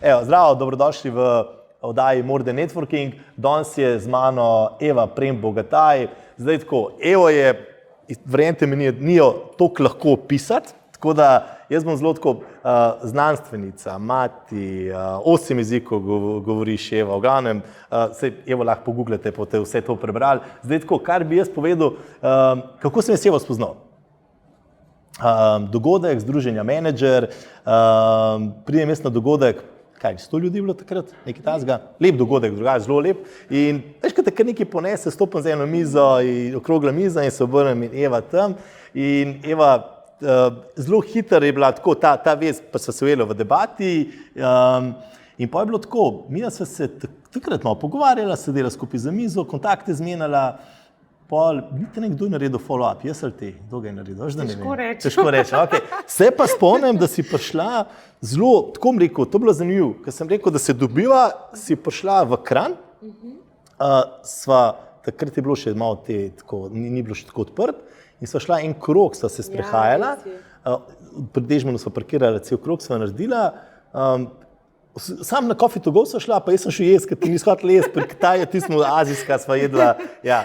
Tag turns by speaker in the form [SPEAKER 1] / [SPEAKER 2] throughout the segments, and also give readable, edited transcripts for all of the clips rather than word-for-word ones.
[SPEAKER 1] Evo, zdravo, dobrodošli v oddaji More Than Networking. Danes je z mano Eva Prem Bogataj. Zdaj tako, Evo je, verjemite mi, ni jo toliko lahko opisati, tako da jaz bom zelo tako znanstvenica, mati, 8 jezikov govoriš, Eva, v glavnem, Evo lahko pogooglate, boste vse to prebrali. Zdaj tako, kar bi jaz povedal, kako sem jaz Evo spoznal. Dogodek, združenja Menedžer, pridem jaz na dogodek, 100 ljudi je bilo takrat, nekaj takega, lep dogodek, drugače zelo lep. In veš, ko te kar nekaj ponese, stopim za eno mizo, okrogla miza in se obrnem in Eva tam. In Eva, zelo hitro je bila tako, ta vez, pa sva se ujela v debati. In pa je bilo tako, mi sva se takrat malo pogovarjala, sedela skupaj za mizo, kontakte zmenjala. Pol, niti nekdo je naredil follow-up, jaz ali ti, kdo ga je naredil? Težko reči. Okay. Se pa spomnim, da si prišla zelo, tako bom rekel, to je bilo zanimivo, ker sem rekel, da se dobiva, si prišla v Kranj, takrat je bilo še malo ni bilo še tako odprt, in sva šla en krog, sva se sprehajala, pri Dežmanu sva parkirala, cel krog sva naredila, sam na Coffee to Go sva šla, pa jaz sem šel jaz, ker ti nisi hotel jaz, pri Kitajju, tismo azijska sva jedla. Ja.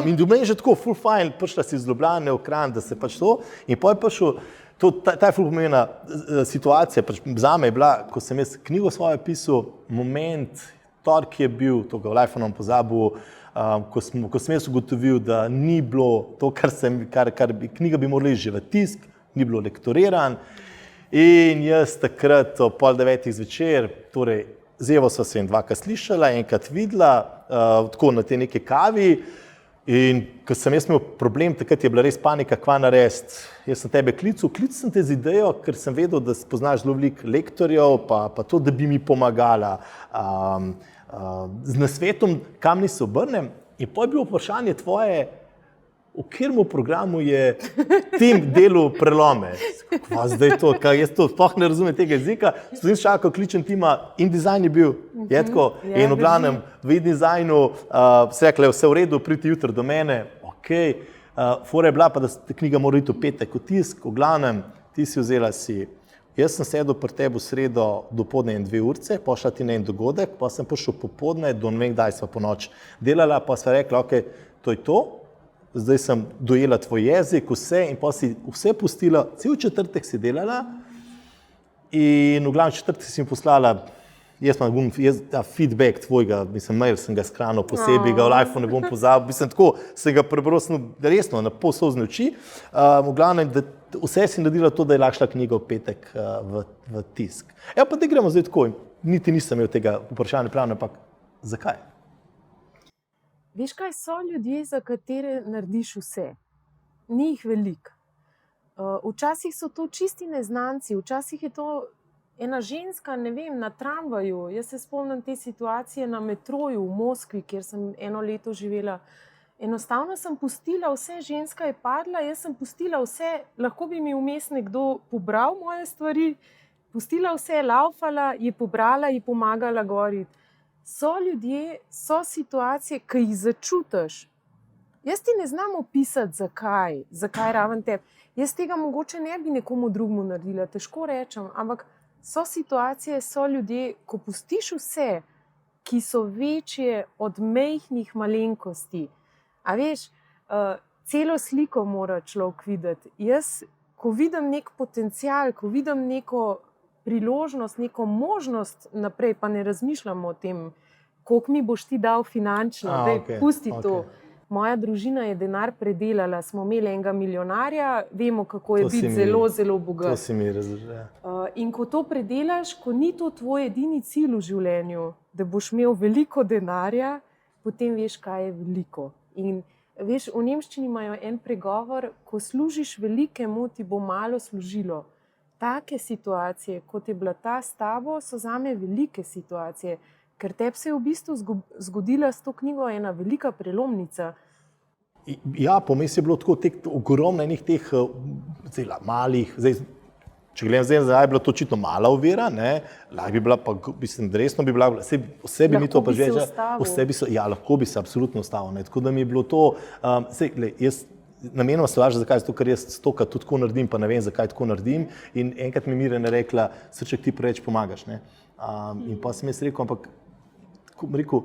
[SPEAKER 1] In do meni že tako, full fine, prišla si iz Ljubljane v Kranj, da se pač to. In potem je prišel, ta je full pomembna situacija, pač zame je bila, ko sem jaz knjigo svojo pisal, moment, torek je bil, to ga v iPhone pozabil, ko sem jaz ugotovil, da ni bilo to, knjiga bi morala že v tisk, ni bilo lektoriran. In jaz takrat o 8:30 zvečer, torej z Evo sva se dvakrat slišala, enkrat videla, tako na te neke kavi. In ko sem jaz imel problem, takrat je bila res panika, kva narediti. Jaz sem tebe klical sem te z idejo, ker sem vedel, da poznaš zelo veliko lektorjev, pa to, da bi mi pomagala z nasvetom, kam naj se obrnem. In potem je bilo vprašanje tvoje, v katerem programu je tem delu prelome. Kva zdaj to, jaz to sploh ne razumem tega jezika. Stodim šakal, kličem tima, InDesign je bil, je tako. In v glavnem, v InDesignu se rekla, vse v redu, priti jutri do mene, ok. Fora je bila pa, da knjiga mora iti v petek v tisk, v glavnem, ti si vzela jaz sem sedel pri tebi v sredo dopoldne 2 urce, pošla ti na en dogodek, pa sem prišel popoldne, do ne vem kdaj sva po noč delala, pa sva rekla, ok, to je to. Zdaj sem dojela tvoj jezik, vse, in pa si vse pustila, cel četrtek si delala in v glavnem četrtek si mi poslala, ta feedback tvojega, mail sem ga skranil posebej, ga v iPhone ne bom pozabil, tako se ga prebral resno, na pol solzne oči. V glavnem, da vse si naredila to, da je lahko šla knjiga v petek v tisk. Evo pa da gremo zdaj tako, niti nisem imel tega vprašanja pravno, ampak zakaj?
[SPEAKER 2] Veš kaj, so ljudje, za katere narediš vse. Ni jih veliko. Včasih so to čisti neznanci, včasih je to ena ženska, ne vem, na tramvaju. Jaz se spomnim te situacije na metroju v Moskvi, kjer sem 1 leto živela. Enostavno sem pustila vse, ženska je padla, jaz sem pustila vse, lahko bi mi vmes nekdo pobral moje stvari, pustila vse, laufala, je pobrala, je pomagala goriti. So ljudje, so situacije, ki jih začutiš. Jaz ti ne znam opisati, zakaj raven tebi. Jaz tega mogoče ne bi nekomu drugemu naredila, težko rečem, ampak so situacije, so ljudje, ko pustiš vse, ki so večje od majhnih malenkosti. A veš, celo sliko mora človek videti. Jaz, ko vidim nek potencial, ko vidim neko priložnost, neko možnost naprej, pa ne razmišljamo o tem, koliko mi boš ti dal finančno, pusti to. Moja družina je denar predelala, smo imeli enega milijonarja, vemo, kako je biti zelo, zelo bogat.
[SPEAKER 1] To si mi razložila.
[SPEAKER 2] In ko to predelaš, ko ni to tvoj edini cilj v življenju, da boš imel veliko denarja, potem veš, kaj je veliko. In veš, v nemščini imajo en pregovor, ko služiš velikemu, ti bo malo služilo. Take situacije, kot je bila ta s tabo, so zame velike situacije, ker tebi se je v bistvu zgodila s to knjigo ena velika prelomnica.
[SPEAKER 1] Ja, pomes je bilo tako ogromno enih teh malih, če gledam zdaj, je bila to očitno mala ovira, lahko bi bila pa, resno bi bila, vse bi mi to pa že,
[SPEAKER 2] lahko bi se
[SPEAKER 1] absolutno ustavil, tako da mi je bilo to, jaz namenoma se važa, zakaj, zato ker jaz stokrat tudi tako naredim, pa ne vem, zakaj tako naredim. In enkrat mi Mirjana rekla, Srček, ti preveč pomagaš. Ne? In pa sem jaz rekel, ampak tako bom rekel,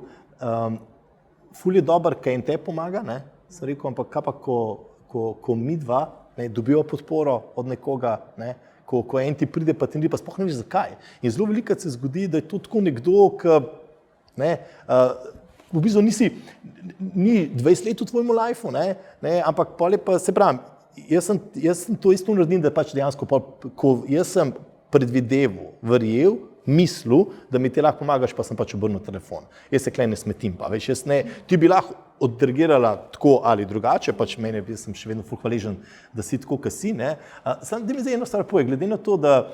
[SPEAKER 1] ful je dober, kaj en te pomaga, ne? Sem rekel, ampak kaj pa, ko mi dva dobijo podporo od nekoga, ne? Ko en ti pride, pa ti ni, pa sploh ne veš zakaj. In zelo velikokrat se zgodi, da je to tako nekdo, ki v bistvu ni 20 let v tvojem lifeu, ampak pol je pa, se pravim, jaz sem to isto naredim, da pač dejansko, ko jaz sem predvideval, verjel, mislil, da mi ti lahko pomagaš, pa sem pač obrnil telefon. Jaz se klej ne smetim, pa veš, ti bi lahko odreagirala tako ali drugače, pač mene, jaz sem še vedno ful hvaležen, da si tako, kot si, ne. Samo da mi zdaj eno stvar povej, glede na to, da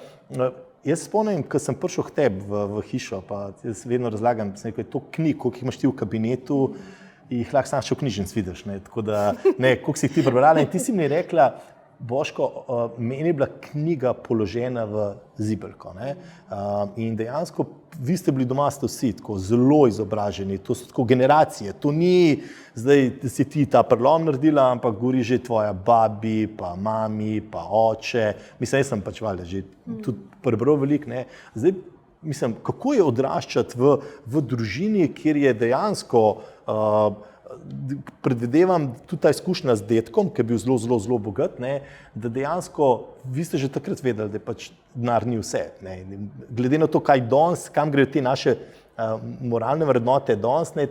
[SPEAKER 1] jaz spomnim, ko sem prišel k tebi v hišo, pa jaz vedno razlagam, sem rekel, to knjig, koliko jih imaš ti v kabinetu, jih lahko sam še v knjižnic vidiš, ne, tako da, koliko si jih ti prebrala in ti si mi rekla, Boško, meni je bila knjiga položena v zibelko, ne, in dejansko vi ste bili doma, ste vsi tako zelo izobraženi, to so tako generacije, to ni zdaj, da si ti ta prelom naredila, ampak govori že tvoja babi, pa mami, pa oče, mislim, jaz sem pač valjda že tudi prebral veliko, ne, zdaj, mislim, kako je odraščati v družini, kjer je dejansko, predvidevam tudi ta izkušnja z detkom, ki je bil zelo, zelo, zelo bogat, ne, da dejansko vi ste že takrat vedeli, da je pač denar ni vse. Ne. Glede na to, kaj danes, kam grejo te naše moralne vrednote danes, ne,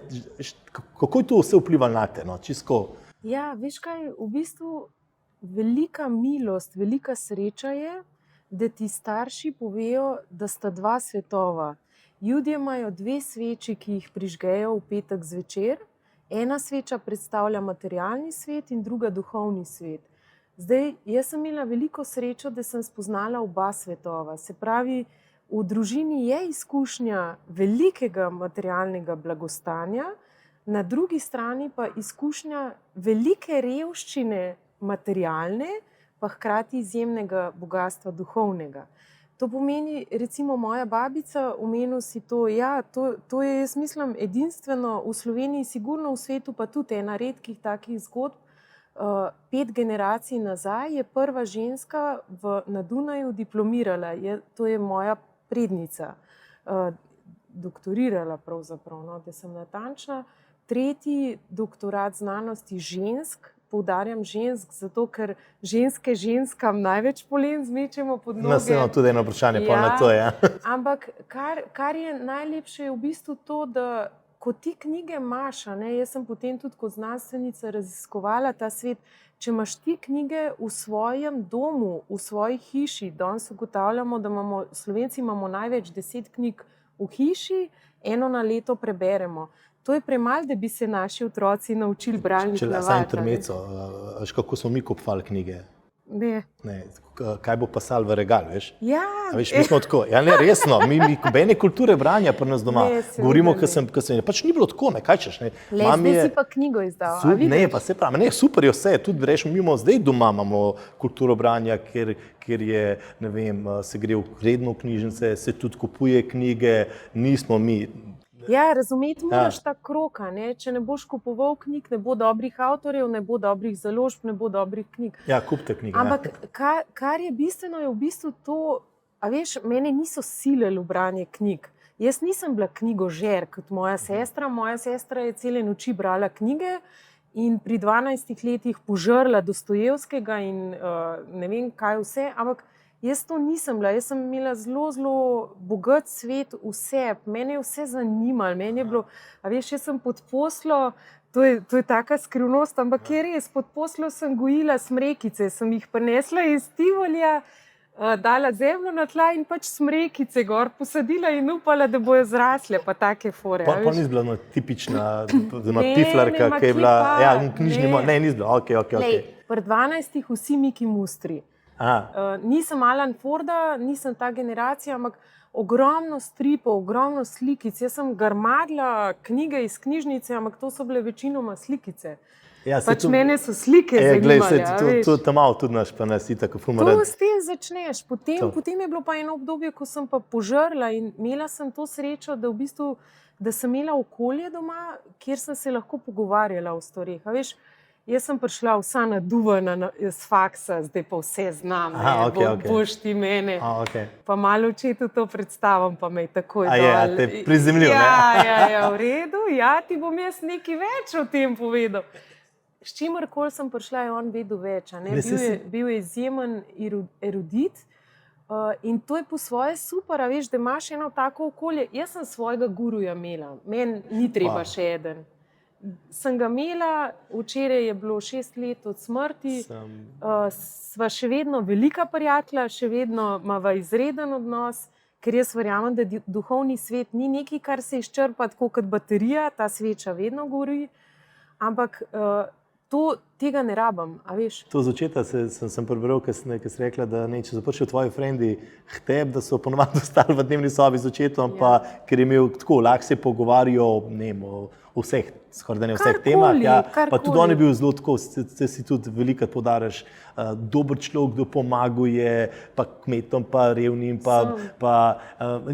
[SPEAKER 1] kako je to vse vplivalo na te? No, čisto.
[SPEAKER 2] Ja, veš kaj, v bistvu velika milost, velika sreča je, da ti starši povejo, da sta dva svetova. Ljudje imajo dve sveči, ki jih prižgejo v petek zvečer. Ena sveča predstavlja materialni svet in druga duhovni svet. Zdaj, jaz sem imela veliko srečo, da sem spoznala oba svetova. Se pravi, v družini je izkušnja velikega materialnega blagostanja, na drugi strani pa izkušnja velike revščine materialne, pa hkrati izjemnega bogastva duhovnega. To pomeni, recimo moja babica, omenil si to, ja, to je, jaz mislim, edinstveno v Sloveniji, sigurno v svetu, pa tudi ena redkih takih zgodb. 5 generacij nazaj je prva ženska na Dunaju diplomirala, to je moja prednica, doktorirala pravzaprav, no, da sem natančna. 3. doktorat znanosti žensk, poudarjam žensk, zato ker ženske ženskam največ polen zmečemo pod noge.
[SPEAKER 1] Nas imamo tudi eno vprašanje, pa na to, ja.
[SPEAKER 2] Ampak kar je najlepše, je v bistvu to, da ko ti knjige imaš, jaz sem potem tudi kot znanstvenica raziskovala ta svet, če imaš ti knjige v svojem domu, v svoji hiši, danes ugotavljamo, da Slovenci imamo največ 10 knjig v hiši, eno na leto preberemo. To je premalo, da bi se naši otroci naučili bralnih navad.
[SPEAKER 1] Saj intermeco, veš, kako smo mi kupovali knjige?
[SPEAKER 2] Ne.
[SPEAKER 1] Kaj bo pasal v regal, veš?
[SPEAKER 2] Ja.
[SPEAKER 1] Veš, mi smo tako, ja ne, resno, mi nobene kulture branja pri nas doma. Govorimo, ker sem, pač ni bilo tako, ne, kaj češ, ne.
[SPEAKER 2] Zdaj si pa knjigo izdal, a vidiš?
[SPEAKER 1] Ne, pa se pravi, ne, super je vse, tudi rečemo, mi imamo zdaj doma, imamo kulturo branja, kjer je, ne vem, se gre redno v knjižnice, se tudi kupuje knjige, nismo mi.
[SPEAKER 2] Ja, razumeti moraš ta krog, ne? Če ne boš kupoval knjig, ne bo dobrih avtorjev, ne bo dobrih založb, ne bo dobrih knjig.
[SPEAKER 1] Ja, kupite knjige.
[SPEAKER 2] Ampak kar je bistveno, je v bistvu to, a veš, mene niso silili v branje knjig. Jaz nisem bila knjigožer kot moja sestra. Moja sestra je cele noči brala knjige in pri 12 letih požrla Dostojevskega in ne vem kaj vse, ampak jaz to nisem bila, jaz sem imela zelo, zelo bogat svet v sebi, mene je vse zanimalo, meni je bilo, a veš, jaz sem pod poslo, to je taka skrivnost, ampak je res, pod poslo sem gojila smrekice, sem jih prinesla iz Tivolija, dala zemljo na tla in pač smrekice gor posadila in upala, da bojo zrasle, pa take fore.
[SPEAKER 1] Pa ni bila tipična piflarka, ki je bila, ja, knjižni, ne, ni bila, okej.
[SPEAKER 2] Pri 12 vsi Miki Mustri. Nisem Alan Forda, nisem ta generacija, ampak ogromno stripov, ogromno slikic. Jaz sem grmadila knjige iz knjižnice, ampak to so bile večinoma slikice.
[SPEAKER 1] Ja,
[SPEAKER 2] pač mene so slike zanimale.
[SPEAKER 1] To tam malo tudi naš, pa nas itak,
[SPEAKER 2] to s tem začneš. Potem je bilo pa eno obdobje, ko sem pa požrla in imela sem to srečo, da v bistvu, da sem imela okolje doma, kjer sem se lahko pogovarjala o stvareh. A veš, Jaz sem prišla vsa naduvana z faksa, zdaj pa vse znam, boš ti mene. Pa malo očetu to predstavim, pa me je takoj dol.
[SPEAKER 1] Ja, te prizemljiv, ne?
[SPEAKER 2] Ja, v redu, ja, ti bom jaz nekaj več o tem povedal. S čimerkoli sem prišla, je on vedel več. Bil je izjemen erudit in to je po svoje super, a veš, da imaš eno tako okolje. Jaz sem svojega guruja imela, meni ni treba še eden. Sem ga imela, včeraj je bilo 6 let od smrti, sva še vedno velika prijatelja, še vedno imava izreden odnos, ker jaz verjamem, da duhovni svet ni nekaj, kar se izčrpa tako kot baterija, ta sveča vedno gori, ampak tega ne rabim, a veš.
[SPEAKER 1] To z očeta sem prebral, ker si rekla, da če so prišli tvoji frendi k tebi, da so ponovadi ostali v dnevni sobi z očetom, pa ker je imel tako, lahko se pogovarjal, ne vem, o vseh, skoraj da ne vseh temah, pa tudi on je bil zelo tako, si tudi velikokrat poudarjaš, dober človek, kdo pomaguje, pa kmetom, pa revnim,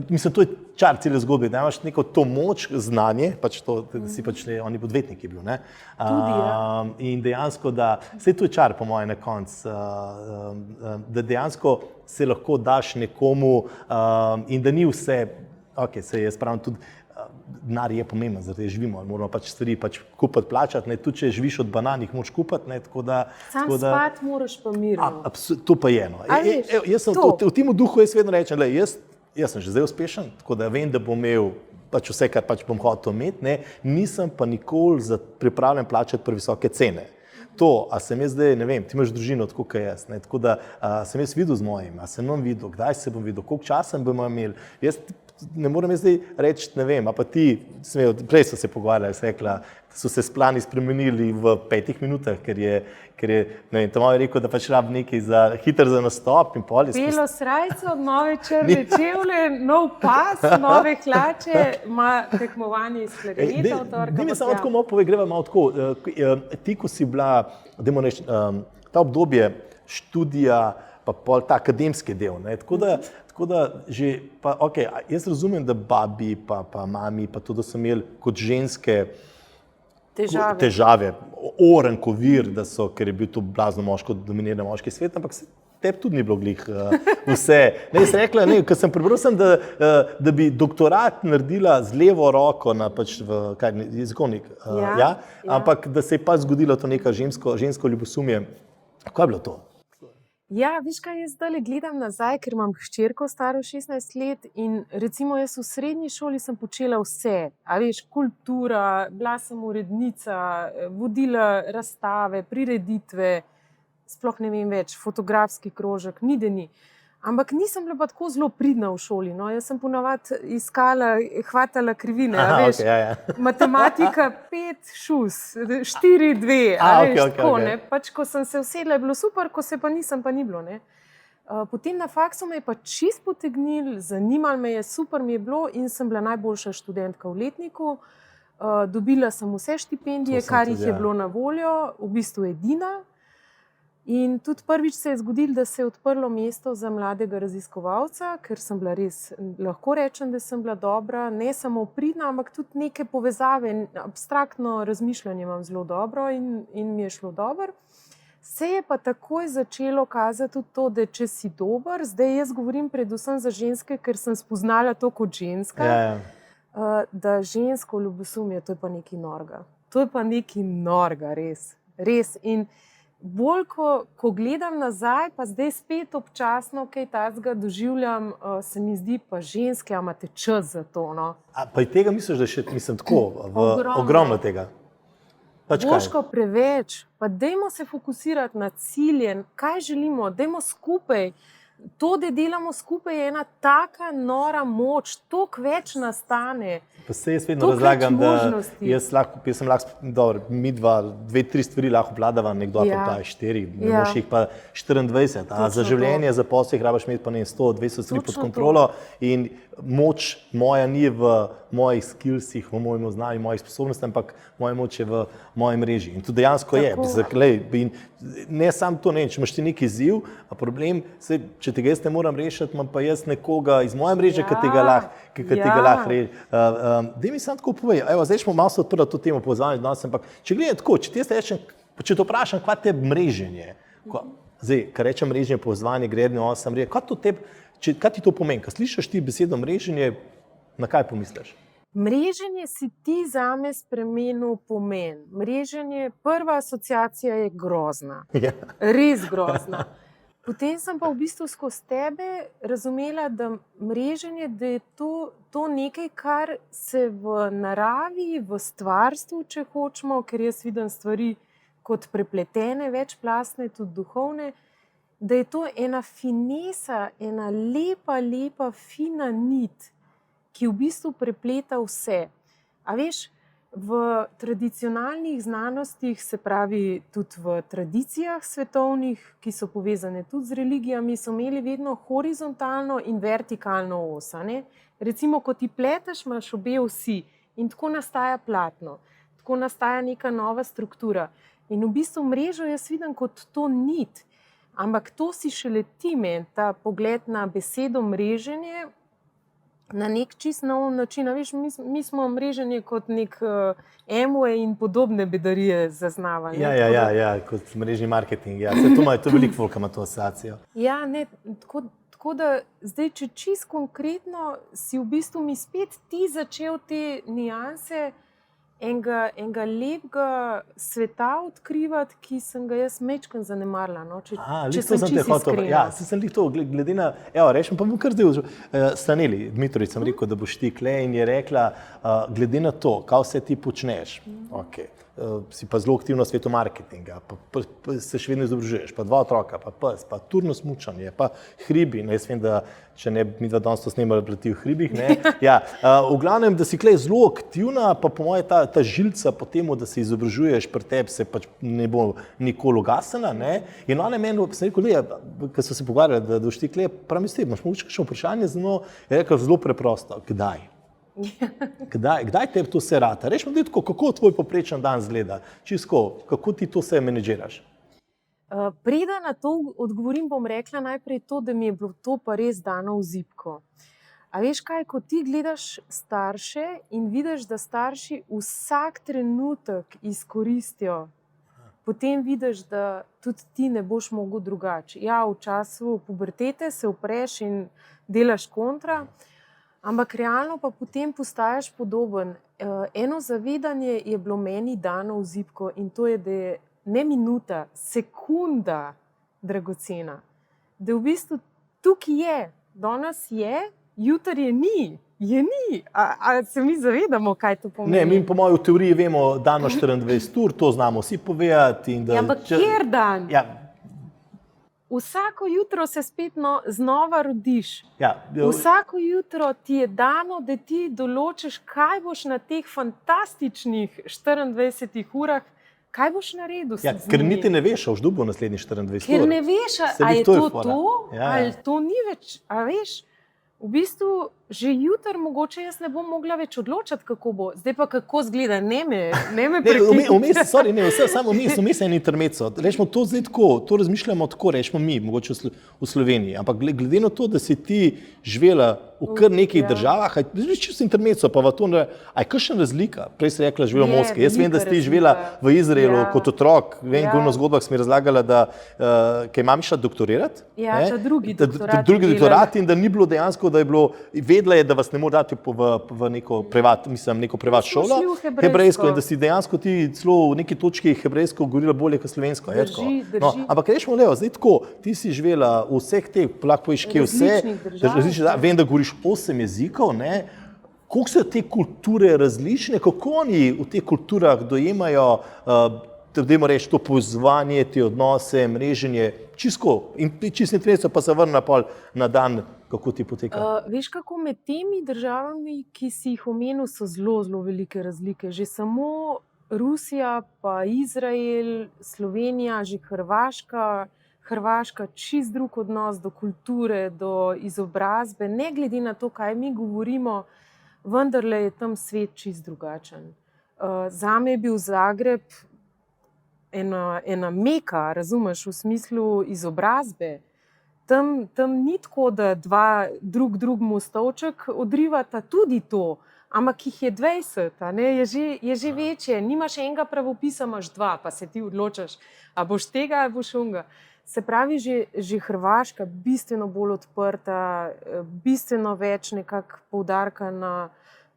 [SPEAKER 1] mislim, to je čar cele zgodbe, da imaš neko to moč, znanje, on je odvetnik je bil, ne? In dejansko, da, saj to je čar po moje na koncu, da dejansko se lahko daš nekomu in da ni vse, se jaz pravim tudi, denar je pomemben, zato živimo, moramo stvari kupiti, plačati, tudi če živiš od banan, jih moraš kupiti.
[SPEAKER 2] Sam spati moraš pa mirno.
[SPEAKER 1] To pa je eno. V tem duhu jaz vedno rečem, jaz sem že zdaj uspešen, tako da vem, da bom imel vse, kar bom hotel imeti, nisem pa nikoli pripravljen plačati previsoke cene. To, a sem jaz zdaj, ne vem, ti imaš družino tako, kot jaz, tako da sem jaz videl z mojim, a sem vam videl, kdaj se bom videl, koliko časa bomo imeli. Jaz ne morem jaz zdaj reči, ne vem, a pa ti, prej so se pogovarjali, rekla, so se plani spremenili v 5 minutah, ker je, ne vem, Tomaž je rekel, da rab nekaj hiter za nastop in pol.
[SPEAKER 2] Belo srajco, nove črne čevlje, nov pas, nove hlače, ima tekmovanje iz klarineta.
[SPEAKER 1] Daj mi samo tako malo povej, greva malo tako. Ti, ko si bila, dajmo reči, ta obdobje študija, pa pol ta akademski del, tako da že, pa jaz razumem, da babi, pa mami, pa to, da so imeli kot ženske težave, oren kovir, ker je bil to blazno moško, dominiran moški svet, ampak tebi tudi ni bilo glih vse. Jaz rekla, ker sem prebral, da bi doktorat naredila z levo roko na jezikovnik, ampak da se je pa zgodilo to neka žensko ljubosumje. Kaj je bilo to?
[SPEAKER 2] Ja, veš kaj, jaz zdaj gledam nazaj, ker imam hčerko staro 16 let in recimo jaz v srednji šoli sem počela vse, a veš, kultura, bila sem urednica, vodila razstave, prireditve, sploh ne vem več, fotografski krožek, ni da ni. Ampak nisem bila pa tako zelo pridna v šoli, jaz sem ponavadi iskala, hvatala krivine, a veš, matematika 5 šus, 4 2, a veš, tako, ne, ko sem se usedla, je bilo super, ko se pa nisem, pa ni bilo, ne. Potem na faksu me je pa čist potegnil, zanimalo me je, super mi je bilo in sem bila najboljša študentka v letniku, dobila sem vse štipendije, kar jih je bilo na voljo, v bistvu edina. In tudi prvič se je zgodilo, da se je odprlo mesto za mladega raziskovalca, ker sem bila res, lahko rečem, da sem bila dobra, ne samo pridna, ampak tudi neke povezave, abstraktno razmišljanje imam zelo dobro in mi je šlo dobro. Se je pa takoj začelo kazati tudi to, da če si dober, zdaj jaz govorim predvsem za ženske, ker sem spoznala to kot ženska, da žensko ljubosumje, to je pa nekaj norga. To je pa nekaj norga, res. In bolj, ko gledam nazaj, pa zdaj spet občasno kaj takega doživljam, se mi zdi pa ženske, a imate čas za to, no.
[SPEAKER 1] Pa in tega misliš, da še, mislim, tako, ogromno tega?
[SPEAKER 2] Boško, preveč, pa dajmo se fokusirati na cilje, kaj želimo, dajmo skupaj. To, da delamo skupaj, je ena taka nora moč, toliko več nastane.
[SPEAKER 1] Pa se jaz vedno razlagam, da jaz sem lahko, dobro, mi 2-3 stvari lahko obvladava, nekdo pa 4, ne moš jih pa 24. Za življenje, za posel jih rabaš imeti pa 100-200 stvari pod kontrolo in moč moja ni v mojih skillsih, v mojem znanju, mojih sposobnostih, ampak moja moč je v moji mreži. In to dejansko je. Ne samo to, če imaš ti neki izziv, a problem, če tega jaz ne moram rešiti, imam pa jaz nekoga iz moje mreže, ki tega lahko reši. Daj mi samo tako povej, zdaj smo malo se odprli to temo povezovanja danes, ampak če gledam tako, če ti jaz rečem, če te vprašam, kaj te mreženje, zdaj, kar rečem mreženje, povezovanje, gradnje osam, kaj ti to pomeni? Ko slišiš ti besedo mreženje, na kaj pomisliš?
[SPEAKER 2] Mreženje si ti zame spremenil pomen. Mreženje, prva asociacija je grozna.
[SPEAKER 1] Ja.
[SPEAKER 2] Res grozna. Potem sem pa v bistvu skozi tebe razumela, da mreženje, da je to nekaj, kar se v naravi, v stvarstvu, če hočemo, ker jaz vidim stvari kot prepletene, večplastne, tudi duhovne, da je to ena finesa, ena lepa, fina nit, ki v bistvu prepleta vse. A veš, v tradicionalnih znanostih, se pravi tudi v tradicijah svetovnih, ki so povezane tudi z religijami, so imeli vedno horizontalno in vertikalno os. Recimo, ko ti pleteš, imaš obe osi in tako nastaja platno, tako nastaja neka nova struktura. In v bistvu mrežo jaz vidim kot to nit, ampak to si šele ti meni, ta pogled na besedo mreženje, na nek čist nov način. Veš, mi smo mreženje kot nek Amway in podobne bedarije zaznavali.
[SPEAKER 1] Ja, kot mrežni marketing. Ja. To veliko folk ima to asociacijo.
[SPEAKER 2] Ja, ne, tako da zdaj, če čist konkretno, si v bistvu mi spet ti začel te nianse enega lepega sveta odkrivati, ki sem ga jaz majčkeno zanemarila. No? Če sem čisto iskrena.
[SPEAKER 1] Ja, sem lih to, glede na, rečem, pa bom kar zdaj Staneli Dmitrović, sem rekel, da boš ti kle, in je rekla, glede na to, kaj vse ti počneš, si pa zelo aktivno v svetu marketinga, pa se še vedno izobražuješ, pa 2 otroka, pa pes, pa turno smučanje, pa hribi. Jaz vem, da če ne bi mi danes to snemali, bi ti v hribih. Ja, v glavnem, da si klej zelo aktivna, pa po moje ta žilca po temu, da se izobražuješ, pri tebi se pač ne bo nikoli ugasnila. In ona meni, sem rekel, ko so se pogovarjali, da boš ti klej, prav misli, imaš mogoče kakšno vprašanje za njo, je rekel zelo preprosto, kdaj? Kdaj tebi to vse rata? Rečemo, da je tako, kako tvoj poprečen dan izgleda? Čisto, kako ti to vse menedžiraš?
[SPEAKER 2] Preden na to odgovorim, bom rekla najprej to, da mi je bilo to pa res dano v zibko. A veš kaj, ko ti gledaš starše in vidiš, da starši vsak trenutek izkoristijo, potem vidiš, da tudi ti ne boš mogel drugače. Ja, v času pubertete se upreš in delaš kontra, ampak realno pa potem postaješ podoben. Eno zavedanje je bilo meni dano v zibko in to je, da je ne minuta, sekunda dragocena. Da v bistvu tukaj je, danes je, jutri je ni. Je ni. A se mi zavedamo, kaj to pomeni?
[SPEAKER 1] Ne, mi po moji v teoriji vemo dan 24 ur, to znamo vsi povedati.
[SPEAKER 2] Ampak kjer dan?
[SPEAKER 1] Ja.
[SPEAKER 2] Vsako jutro se spet znova rodiš.
[SPEAKER 1] Ja.
[SPEAKER 2] Vsako jutro ti je dano, da ti določiš, kaj boš na teh fantastičnih 24 urah, kaj boš naredil s njimi.
[SPEAKER 1] Ker niti ne veš, boš dobil naslednjih 24 ur.
[SPEAKER 2] Ker ne veš, ali je to, ali to ni več. A veš, v bistvu že jutri mogoče jaz ne bom mogla več odločati, kako bo. Zdaj pa kako zgleda, ne me prekinite.
[SPEAKER 1] Samo vmes en intermezzo. Rečemo, to zdaj tako, to razmišljamo tako, rečemo mi, mogoče v Sloveniji. Ampak glede na to, da si ti živela v kar nekih državah, čisto intermezzo, pa v to, a je kakšna razlika? Prej si rekla, živela v Moskvi. Jaz vem, da si živela v Izraelu kot otrok. Vem, v zgodbah si mi razlagala, da kaj imam šla doktorirati.
[SPEAKER 2] Ja, ta drugi
[SPEAKER 1] doktorat in da ni bilo dejansko, da je bilo, vedela je, da vas ne more dati v neko privat šolo, hebrejsko, in da si dejansko ti celo v neki točki hebrejsko govorila bolje kot slovensko.
[SPEAKER 2] Drži.
[SPEAKER 1] Ampak rečemo, zdaj tako, ti si živela v vseh teh, lahko poveš, kje vse, vem, da govoriš 8 jezikov, koliko so te kulture različne, kako oni v teh kulturah dojemajo, dajmo reči, to povezovanje, te odnose, mreženje, čisto intermezzo, pa se vrne na dan, kako ti poteka.
[SPEAKER 2] Veš, kako med temi državami, ki si jih omenil, so zelo velike razlike. Že samo Rusija, pa Izrael, Slovenija, že Hrvaška, čist drug odnos do kulture, do izobrazbe, ne glede na to, kaj mi govorimo, vendarle je tam svet čist drugačen. Zame je bil Zagreb ena meka, razumeš, v smislu izobrazbe. Tam ni tako, da dva drugemu stolček odrivata, tudi to, ampak jih je 20, a ne, je že večje. Nimaš enega pravopisa, imaš 2, pa se ti odločaš, a boš tega ali boš onega. Se pravi, že Hrvaška bistveno bolj odprta, bistveno več nekako poudarka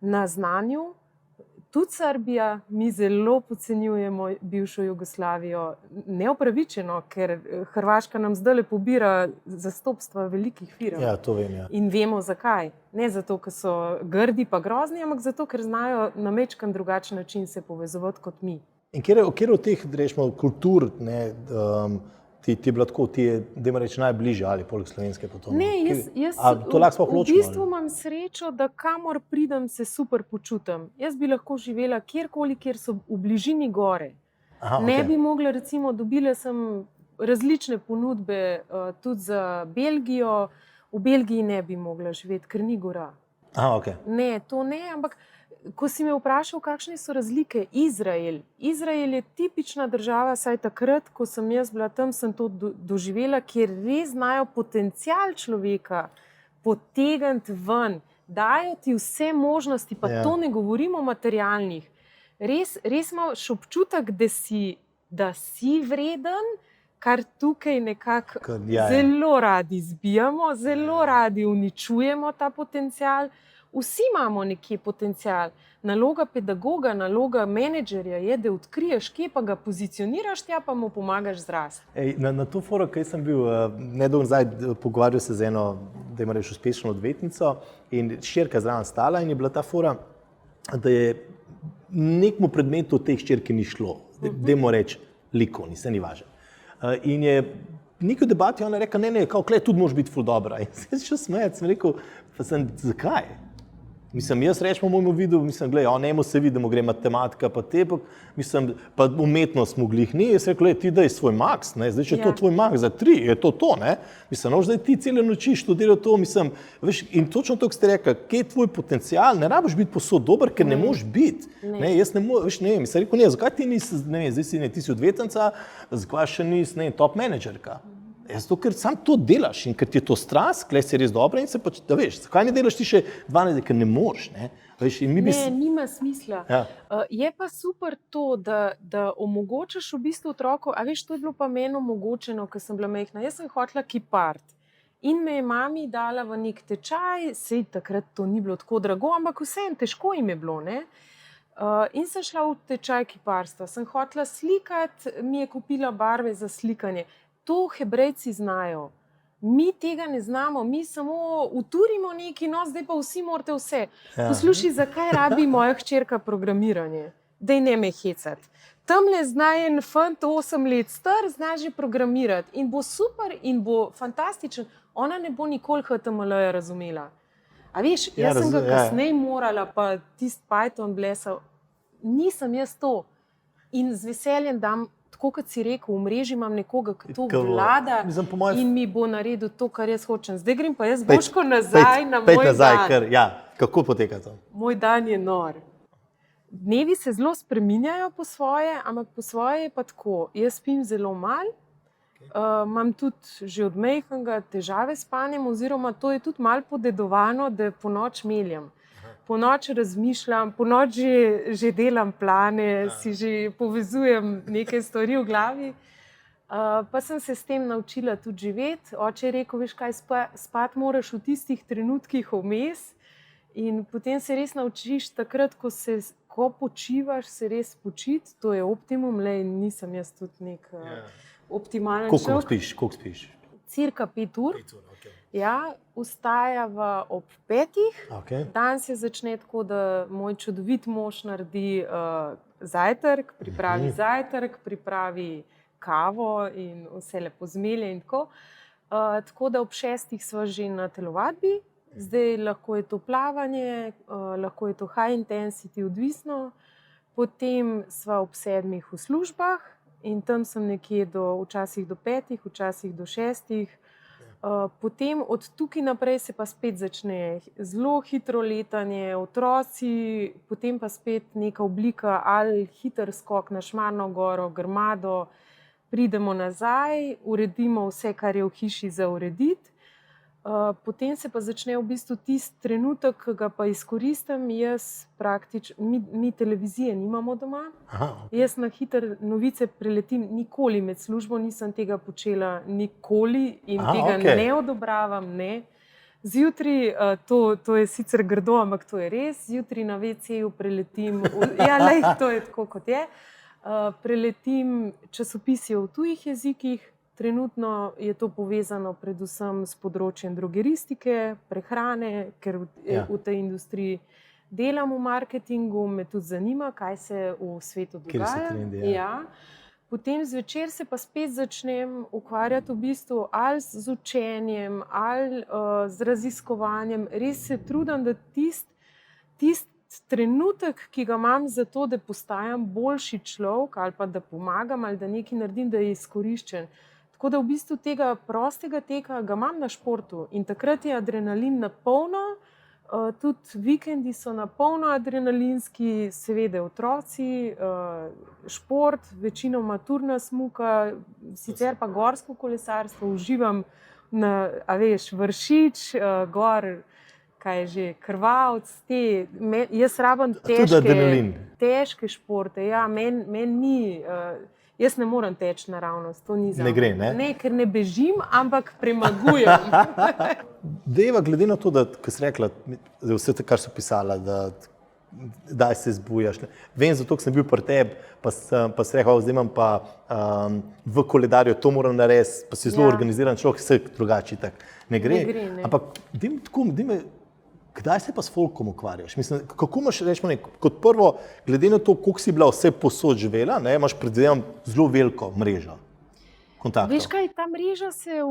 [SPEAKER 2] na znanju. Tudi Srbija, mi zelo podcenjujemo bivšo Jugoslavijo, neupravičeno, ker Hrvaška nam zdaj pobira zastopstva velikih firm.
[SPEAKER 1] Ja, to vem, ja.
[SPEAKER 2] In vemo zakaj. Ne zato, ker so grdi pa grozni, ampak zato, ker znajo na majčken drugačen način se povezovati kot mi.
[SPEAKER 1] In kjer od teh, rečemo, kultur, ne, ti je bilo tako, ti je, dajmo reči, najbližje ali poleg slovenske potem?
[SPEAKER 2] Ne, jaz
[SPEAKER 1] to lahko sploh
[SPEAKER 2] v
[SPEAKER 1] ločimo,
[SPEAKER 2] bistvu imam srečo, da kamor pridem, se super počutim. Jaz bi lahko živela kjerkoli, kjer so v bližini gore.
[SPEAKER 1] Aha,
[SPEAKER 2] Ne
[SPEAKER 1] okej.
[SPEAKER 2] bi mogla, recimo, dobila sem različne ponudbe tudi za Belgijo. V Belgiji ne bi mogla živeti, ker ni gora.
[SPEAKER 1] Aha, okej.
[SPEAKER 2] Ne, to ne, ampak ko si me vprašal, kakšne so razlike, Izrael je tipična država, saj takrat, ko sem jaz bila tam, sem to doživela, kjer res znajo potencial človeka potegniti ven, dajo ti vse možnosti, pa
[SPEAKER 1] Ja.
[SPEAKER 2] to ne govorimo o materialnih. Res imaš občutek, da si vreden, kar tukaj nekako
[SPEAKER 1] Ja.
[SPEAKER 2] zelo radi zbijamo, zelo radi uničujemo ta potencial. Vsi imamo nekje potencial. Naloga pedagoga, naloga menedžerja je, da odkriješ, kje pa ga pozicioniraš, tja pa mu pomagaš zrasti.
[SPEAKER 1] Na to foro, kaj sem bil nedolgo nazaj, pogovarjal se z eno, da ima reč, uspešno odvetnico in hčerka zraven stala in je bila ta fora, da je nekmu predmetu te hčerke ni šlo, dajmo reči likovni, se ni važno. In je v neki debati ona rekla, ne, kao, klej, tudi moraš biti ful dobra. In sem se šel smejati, sem rekel, zakaj? Mislim, jaz rečemo mojemu vidu, mislim, gledaj, njemu se vidi, da mu gre matematika, pa te, mislim, pa umetnost mu glih ni. Jaz rekel, ti daj svoj maks, ne, zdaj, če je to tvoj maks za 3, je to, ne. Mislim, no, zdaj ti cele noči študirajo to, mislim, veš, in točno to, ko ste rekli, kje je tvoj potencial, ne rabiš biti posod dober, ker ne moreš biti. Ne, jaz ne morem, veš, ne vem, sem rekel, ne, zakaj ti nisi, ne vem, zdaj si si odvetnica, zakaj še nisi, ne vem, top menedžerka. Zato, ker sam to delaš in ker ti je to strast, klej si res dobra in se pač, da veš, zakaj ne delaš ti še 12, ker ne moreš, ne? Veš, in mi bi...
[SPEAKER 2] Ne, nima smisla.
[SPEAKER 1] Ja.
[SPEAKER 2] Je pa super to, da omogočaš v bistvu otroku, a veš, to je bilo pa meni omogočeno, ko sem bila majhna. Jaz sem hotela kipart in me je mami dala v nek tečaj, sej takrat to ni bilo tako drago, ampak vseeno težko jim je bilo, ne? In sem šla v tečaj kiparstva, sem hotela slikati, mi je kupila barve za slikanje. To Hebrejci znajo. Mi tega ne znamo, mi samo uturimo neki, no zdaj pa vsi morate vse.
[SPEAKER 1] Ja.
[SPEAKER 2] Poslušaj, zakaj rabi moja hčerka programiranje? Daj ne me hecati. Tamle zna en fant 8 let star, zna že programirati in bo super in bo fantastičen. Ona ne bo nikoli HTML-ja razumela. A veš, jaz sem ga kasneje morala, pa tisti Python blesal. Nisem jaz to. In z veseljem dam, tako kot si rekel, v mreži imam nekoga, ki to vlada in mi bo naredil to, kar jaz hočem. Zdaj grem pa jaz Boško nazaj na moj dan.
[SPEAKER 1] Ja, kako poteka to?
[SPEAKER 2] Moj dan je nor. Dnevi se zelo spreminjajo po svoje, ampak po svoje je pa tako. Jaz spim zelo malo, imam tudi že od majhnega težave s spanjem, oziroma to je tudi malo podedovano, da po noč meljem. Po noč razmišljam, po noč že delam plane, si že povezujem neke stvari v glavi. Pa sem se s tem naučila tudi živeti. Oče je rekel, veš kaj, spati moraš v tistih trenutkih vmes in potem se res naučiš takrat, ko počivaš, se res počiti. To je optimum, le nisem jaz tudi nek optimalen človek.
[SPEAKER 1] Koliko spiš?
[SPEAKER 2] Cirka 5 ur. Ja, vstajava ob 5.
[SPEAKER 1] Okay.
[SPEAKER 2] Dan se začne tako, da moj čudovit mož naredi zajtrk, pripravi zajtrk, pripravi kavo in vse lepo zmelje in tako. Tako da ob 6. sva že na telovadbi, zdaj lahko je to plavanje, lahko je to high intensity, odvisno. Potem sva ob 7. v službah in tam sem nekje včasih do 5, včasih do 6. Potem od tukaj naprej se pa spet začne zelo hitro letanje, otroci, potem pa spet neka oblika ali hiter skok na Šmarno goro, Grmado, pridemo nazaj, uredimo vse, kar je v hiši za urediti. Potem se pa začne v bistvu tisti trenutek, ki ga pa izkoristim, jaz mi televizije nimamo doma.
[SPEAKER 1] Aha,
[SPEAKER 2] Jaz na hitro novice preletim, nikoli med službo nisem tega počela, nikoli in tega ne odobravam, ne. Zjutraj, to je sicer grdo, ampak to je res, zjutraj na WC-ju preletim, to je tako, kot je. Preletim časopisi v tujih jezikih, trenutno je to povezano predvsem s področjem drogeristike, prehrane, ker v tej industriji delam v marketingu, me tudi zanima, kaj se v svetu dogaja.
[SPEAKER 1] Kjer so trendi,
[SPEAKER 2] Potem zvečer se pa spet začnem ukvarjati v bistvu ali z učenjem, ali z raziskovanjem. Res se trudim, da tisti trenutek, ki ga imam za to, da postajam boljši človek ali pa da pomagam ali da nekaj naredim, da je izkoriščen. Tako da v bistvu tega prostega teka ga imam na športu in takrat je adrenalin na polno, tudi vikendi so na polno adrenalinski, seveda otroci, šport, večinoma turna smuka, sicer pa gorsko kolesarstvo, uživam na, Vršič, gor, kaj je že, Krvavec, jaz rabim težke športe, meni ni, jaz ne morem teči naravnost, to ni za me.
[SPEAKER 1] Ne gre, ne?
[SPEAKER 2] Ne, ker ne bežim, ampak premagujem.
[SPEAKER 1] Dejva, glede na to, da, ko si rekla, da vse to, kar so pisala, da se zbujaš. Ne? Vem, zato, ko sem bil pri tebi, pa si rekla, zdaj imam pa v koledarju, to moram narediti, pa si zelo organiziran človek, vse drugače tak ne gre.
[SPEAKER 2] Ne.
[SPEAKER 1] Ampak, kdaj se pa s folkom ukvarjaš? Mislim, kako imaš, rečemo, kot prvo, glede na to, koliko si bila vse posod živela, ne, imaš predvidevam zelo veliko mrežo kontaktov.
[SPEAKER 2] Veš kaj, ta mreža se,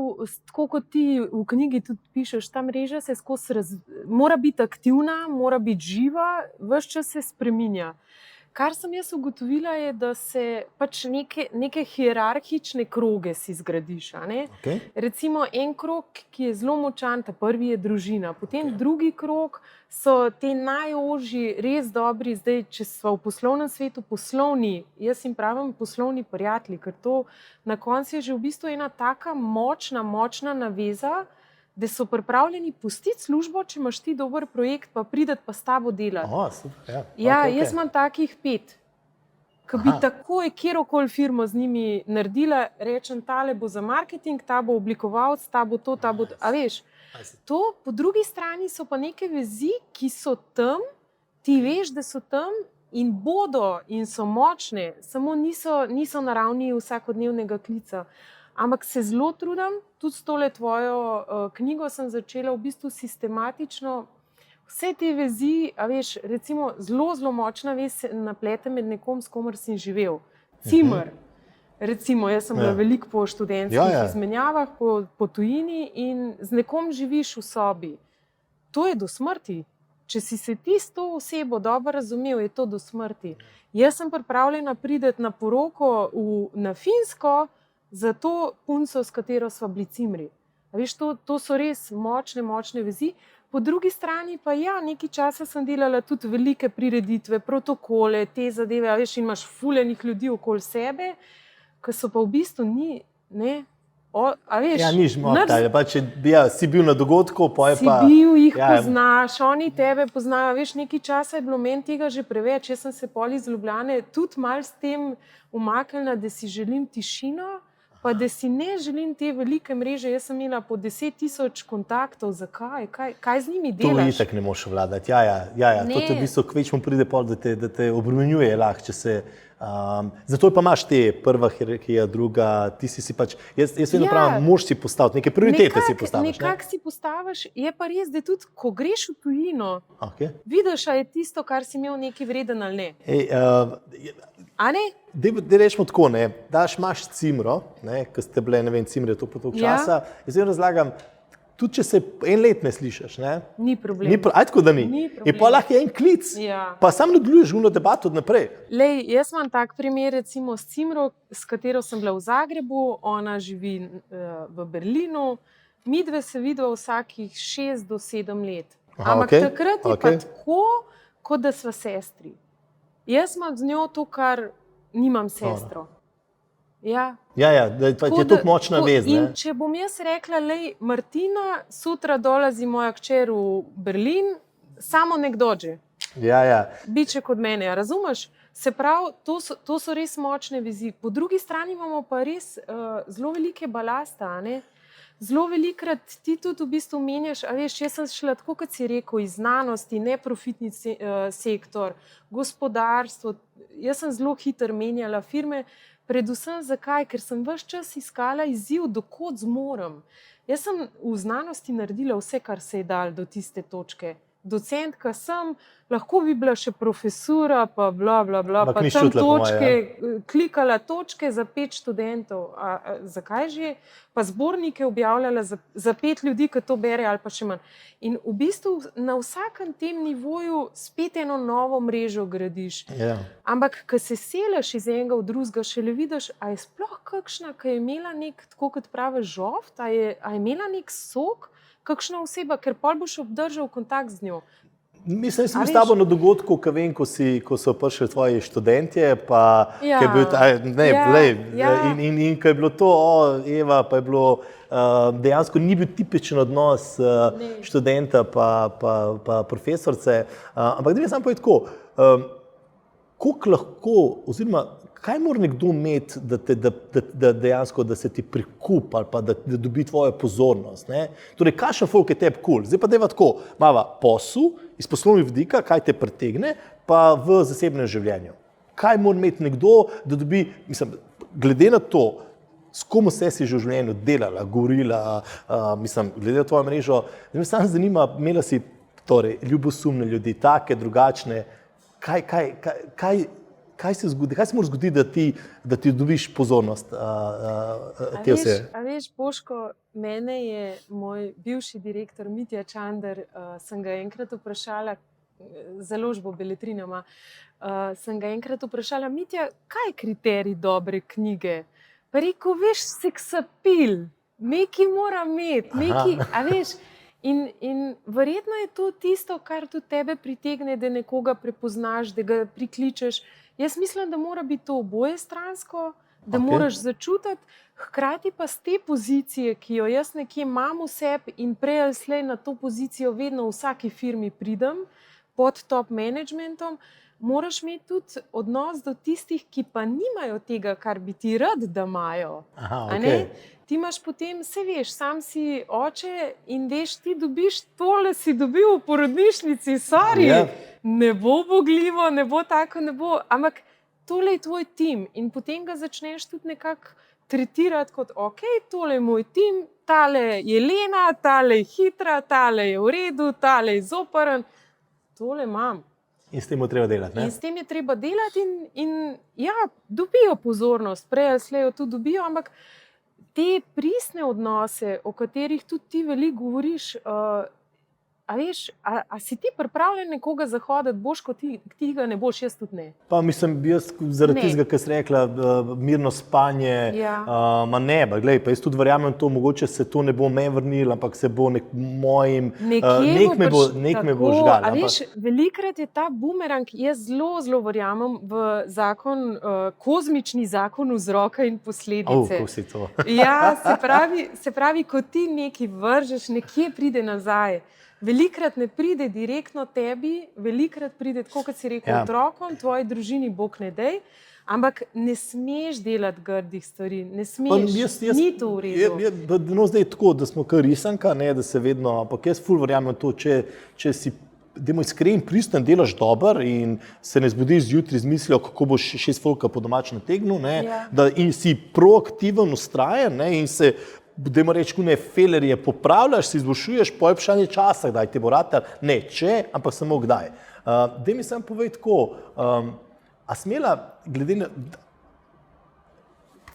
[SPEAKER 2] tako kot ti v knjigi tudi pišeš, ta mreža se mora biti aktivna, mora biti živa, ves čas se spreminja. Kar sem jaz ugotovila je, da se pač neke hierarhične kroge si zgradiš.
[SPEAKER 1] Okay.
[SPEAKER 2] Recimo en krog, ki je zelo močan, ta prvi je družina, potem drugi krog so te najožji, res dobri, zdaj, če smo v poslovnem svetu, jaz jim pravim poslovni prijatelji, ker to na koncu je že v bistvu ena taka močna naveza, da so pripravljeni pustiti službo, če imaš ti dober projekt, pa prideti pa s tabo delati.
[SPEAKER 1] Super,
[SPEAKER 2] Jaz imam takih 5, ki bi takoj kjerokoli firmo z njimi naredila, rečem, tale bo za marketing, ta bo oblikovalec, ta bo to, ta bo to. A veš, to po drugi strani so pa neke vezi, ki so tam, ti veš, da so tam in bodo in so močne, samo niso na ravni vsakodnevnega klica. Ampak se zelo trudim, tudi s tole tvojo knjigo sem začela v bistvu sistematično vse te vezi, recimo zelo močna vez se naplete med nekom, s komer sem živel. Cimer. Recimo, jaz sem bila veliko po študentskih izmenjavah, po tujini in z nekom živiš v sobi. To je do smrti. Če si se ti s to osebo dobro razumel, je to do smrti. Jaz sem pripravljena priti na poroko na Finsko, za to punco, s katero sva bili cimri. To so res močne vezi. Po drugi strani pa nekaj časa sem delala tudi velike prireditve, protokole, te zadeve, in imaš fuljenih ljudi okoli sebe, ki so pa v bistvu
[SPEAKER 1] nič moktaj, si bil na dogodku,
[SPEAKER 2] si bil, jih poznaš, oni tebe poznajo, nekaj časa je bilo meni tega že preveč, jaz sem se pol iz Ljubljane tudi malo s tem umaknila, da si želim tišino, pa da si ne želim te velike mreže, jaz sem imela po 10.000 kontaktov, zakaj? Kaj z njimi delaš?
[SPEAKER 1] To itak ne moš vladati, to te v bistvu kvečmo pride pol, da te obremenjuje lahko, če se... zato pa imaš te prva hierarhija, druga, ti si pač... Jaz vedno pravim, moš si postaviti, neke prioritete si postaviš.
[SPEAKER 2] Nekako si postaviš, je pa res, da tudi, ko greš v tujino, vidiš, a je tisto, kar si imel neki vreden ali ne. A ne?
[SPEAKER 1] Da rečemo tako, imaš cimro, ko ste bile, ne vem, cimre to po toliko časa, jaz vedno razlagam, tudi če se en let ne slišiš,
[SPEAKER 2] ni problem.
[SPEAKER 1] Tako da ni. In pa lahko je en klic, pa sam nadaljuješ živno debato od naprej.
[SPEAKER 2] Jaz imam tak primer, recimo s cimro, s katero sem bila v Zagrebu, ona živi v Berlinu, midve se vidiva vsakih 6 do 7 let. Ampak takrat je pa tako, kot da sva sestri. Jaz imam z njo to, kar nimam sestro. Ja.
[SPEAKER 1] Ja, da je tako močna vez.
[SPEAKER 2] In če bom jaz rekla, lej, Martina, sutra dolazi moja hčer v Berlin, samo nek dođe.
[SPEAKER 1] Ja.
[SPEAKER 2] Biček od mene, razumeš? Se pravi, to so res močne vezi. Po drugi strani imamo pa res zelo velike balasta, ne? Zelo velikrat ti tudi v bistvu menjaš, a veš, jaz sem šla tako, kot si rekel, iz znanosti, neprofitni sektor, gospodarstvo. Jaz sem zelo hitro menjala firme, predvsem zakaj? Ker sem ves čas iskala izziv, dokot zmorem. Jaz sem v znanosti naredila vse, kar se je dalo do tiste točke. Docentka sem, lahko bi bila še profesura, pa bla, pa tam točke, klikala točke za 5 študentov. Zakaj že? Pa zbornike objavljala za 5 ljudi, ki to bere ali pa še manj. In v bistvu na vsakem tem nivoju spet eno novo mrežo gradiš.
[SPEAKER 1] Yeah.
[SPEAKER 2] Ampak, ko se seleš iz enega v drugega, šele vidiš, a je sploh kakšna, ki je imela nek, tako kot pravi, žoft, a je imela nek sok, kakšna oseba, ker pol boš obdržal kontakt z njo.
[SPEAKER 1] Mislim, sem s tabo na dogodku, ko so prišli tvoji študentje, pa
[SPEAKER 2] Ja.
[SPEAKER 1] ko je bil in ko je bilo to, Eva, pa je bilo dejansko ni bil tipičen odnos študenta pa profesorce, ampak da mi samo povedati tako, koliko lahko, oziroma kaj mora nekdo imeti, da dejansko, da se ti prikup ali pa da dobi tvojo pozornost, ne? Torej, kakšen folk je tebi cool? Zdaj pa deva tako, mava posel, iz poslovnih vidika, kaj te pritegne, pa v zasebnem življenju. Kaj mora imeti nekdo, da dobi, mislim, glede na to, s kom vse si že v življenju delala, govorila, mislim, glede na tvojo mrežo, da me samo zanima, imela si torej ljubosumne ljudi, take, drugačne, kaj se mora zgoditi, da ti dobiš pozornost te osebe?
[SPEAKER 2] A veš, Boško, mene je moj bivši direktor Mitja Čander, sem ga enkrat vprašala, založbo Beletrinama, sem ga enkrat vprašala, Mitja, kaj je kriterij dobre knjige? Pa rekel, veš, seksapil, nekaj mora imeti, nekaj, a veš, in verjetno je to tisto, kar tudi tebe pritegne, da nekoga prepoznaš, da ga prikličeš. Jaz mislim, da mora biti to oboje stransko, da moraš začutiti, hkrati pa z te pozicije, ki jo jaz nekje imam v sebi in prej ali slej na to pozicijo vedno v vsaki firmi pridem, pod top managementom, moraš imeti tudi odnos do tistih, ki pa nimajo tega, kar bi ti rad, da imajo. A ne? Ti imaš potem, se veš, sam si oče in veš, ti dobiš tole, si dobil v porodnišnici, sorry, ne bo bogljivo, ne bo tako, ne bo, ampak tole je tvoj tim in potem ga začneš tudi nekako tretirati kot, ok, tole je moj tim, tale je lena, tale je hitra, tale je v redu, tale je zoprn, tole imam.
[SPEAKER 1] In s tem je treba delati, ne?
[SPEAKER 2] In s tem je treba delati in ja, dobijo pozornost, prej ali slej jo tudi dobijo, ampak te pristne odnose, o katerih tudi ti veliko govoriš, a veš, a si ti pripravljen nekoga zahoditi, Boško, ti ga ne boš, jaz tudi ne. Pa
[SPEAKER 1] mislim, jaz zaradi tistega, kar si rekla, mirno spanje, ma ne, glej, pa jaz tudi verjamem to, mogoče se to ne bo me vrnil, ampak se bo mojim, nek me bo žgal.
[SPEAKER 2] A veš, velikrat je ta bumerang, jaz zelo verjamem v zakon, kozmični zakon vzroka in posledice.
[SPEAKER 1] Ko si to.
[SPEAKER 2] Ja, se pravi, ko ti nekaj vržeš, nekje pride nazaj. Velikrat ne pride direktno tebi, velikrat pride, tako kot si rekel, otrokom, tvoji družini, Bog ne dej, ampak ne smeš delati grdih stvari, ne smeš, ni to v redu.
[SPEAKER 1] No, zdaj je tako, da smo kar risanka, ne, da se vedno, ampak jaz ful verjamem to, če si dajmo iskren, pristen, delaš dober in se ne zbudiš zjutraj z mislijo, kako boš 6 folka po domač nategnil, ne, da in si proaktiven, vztrajen, ne, in se dajmo reči, ne, felerje popravljaš, si izboljšuješ, pojjo vprašanje časa, kdaj ti bo ratar, ne če, ampak samo kdaj. Daj mi samo povej tako, a smela, glede na,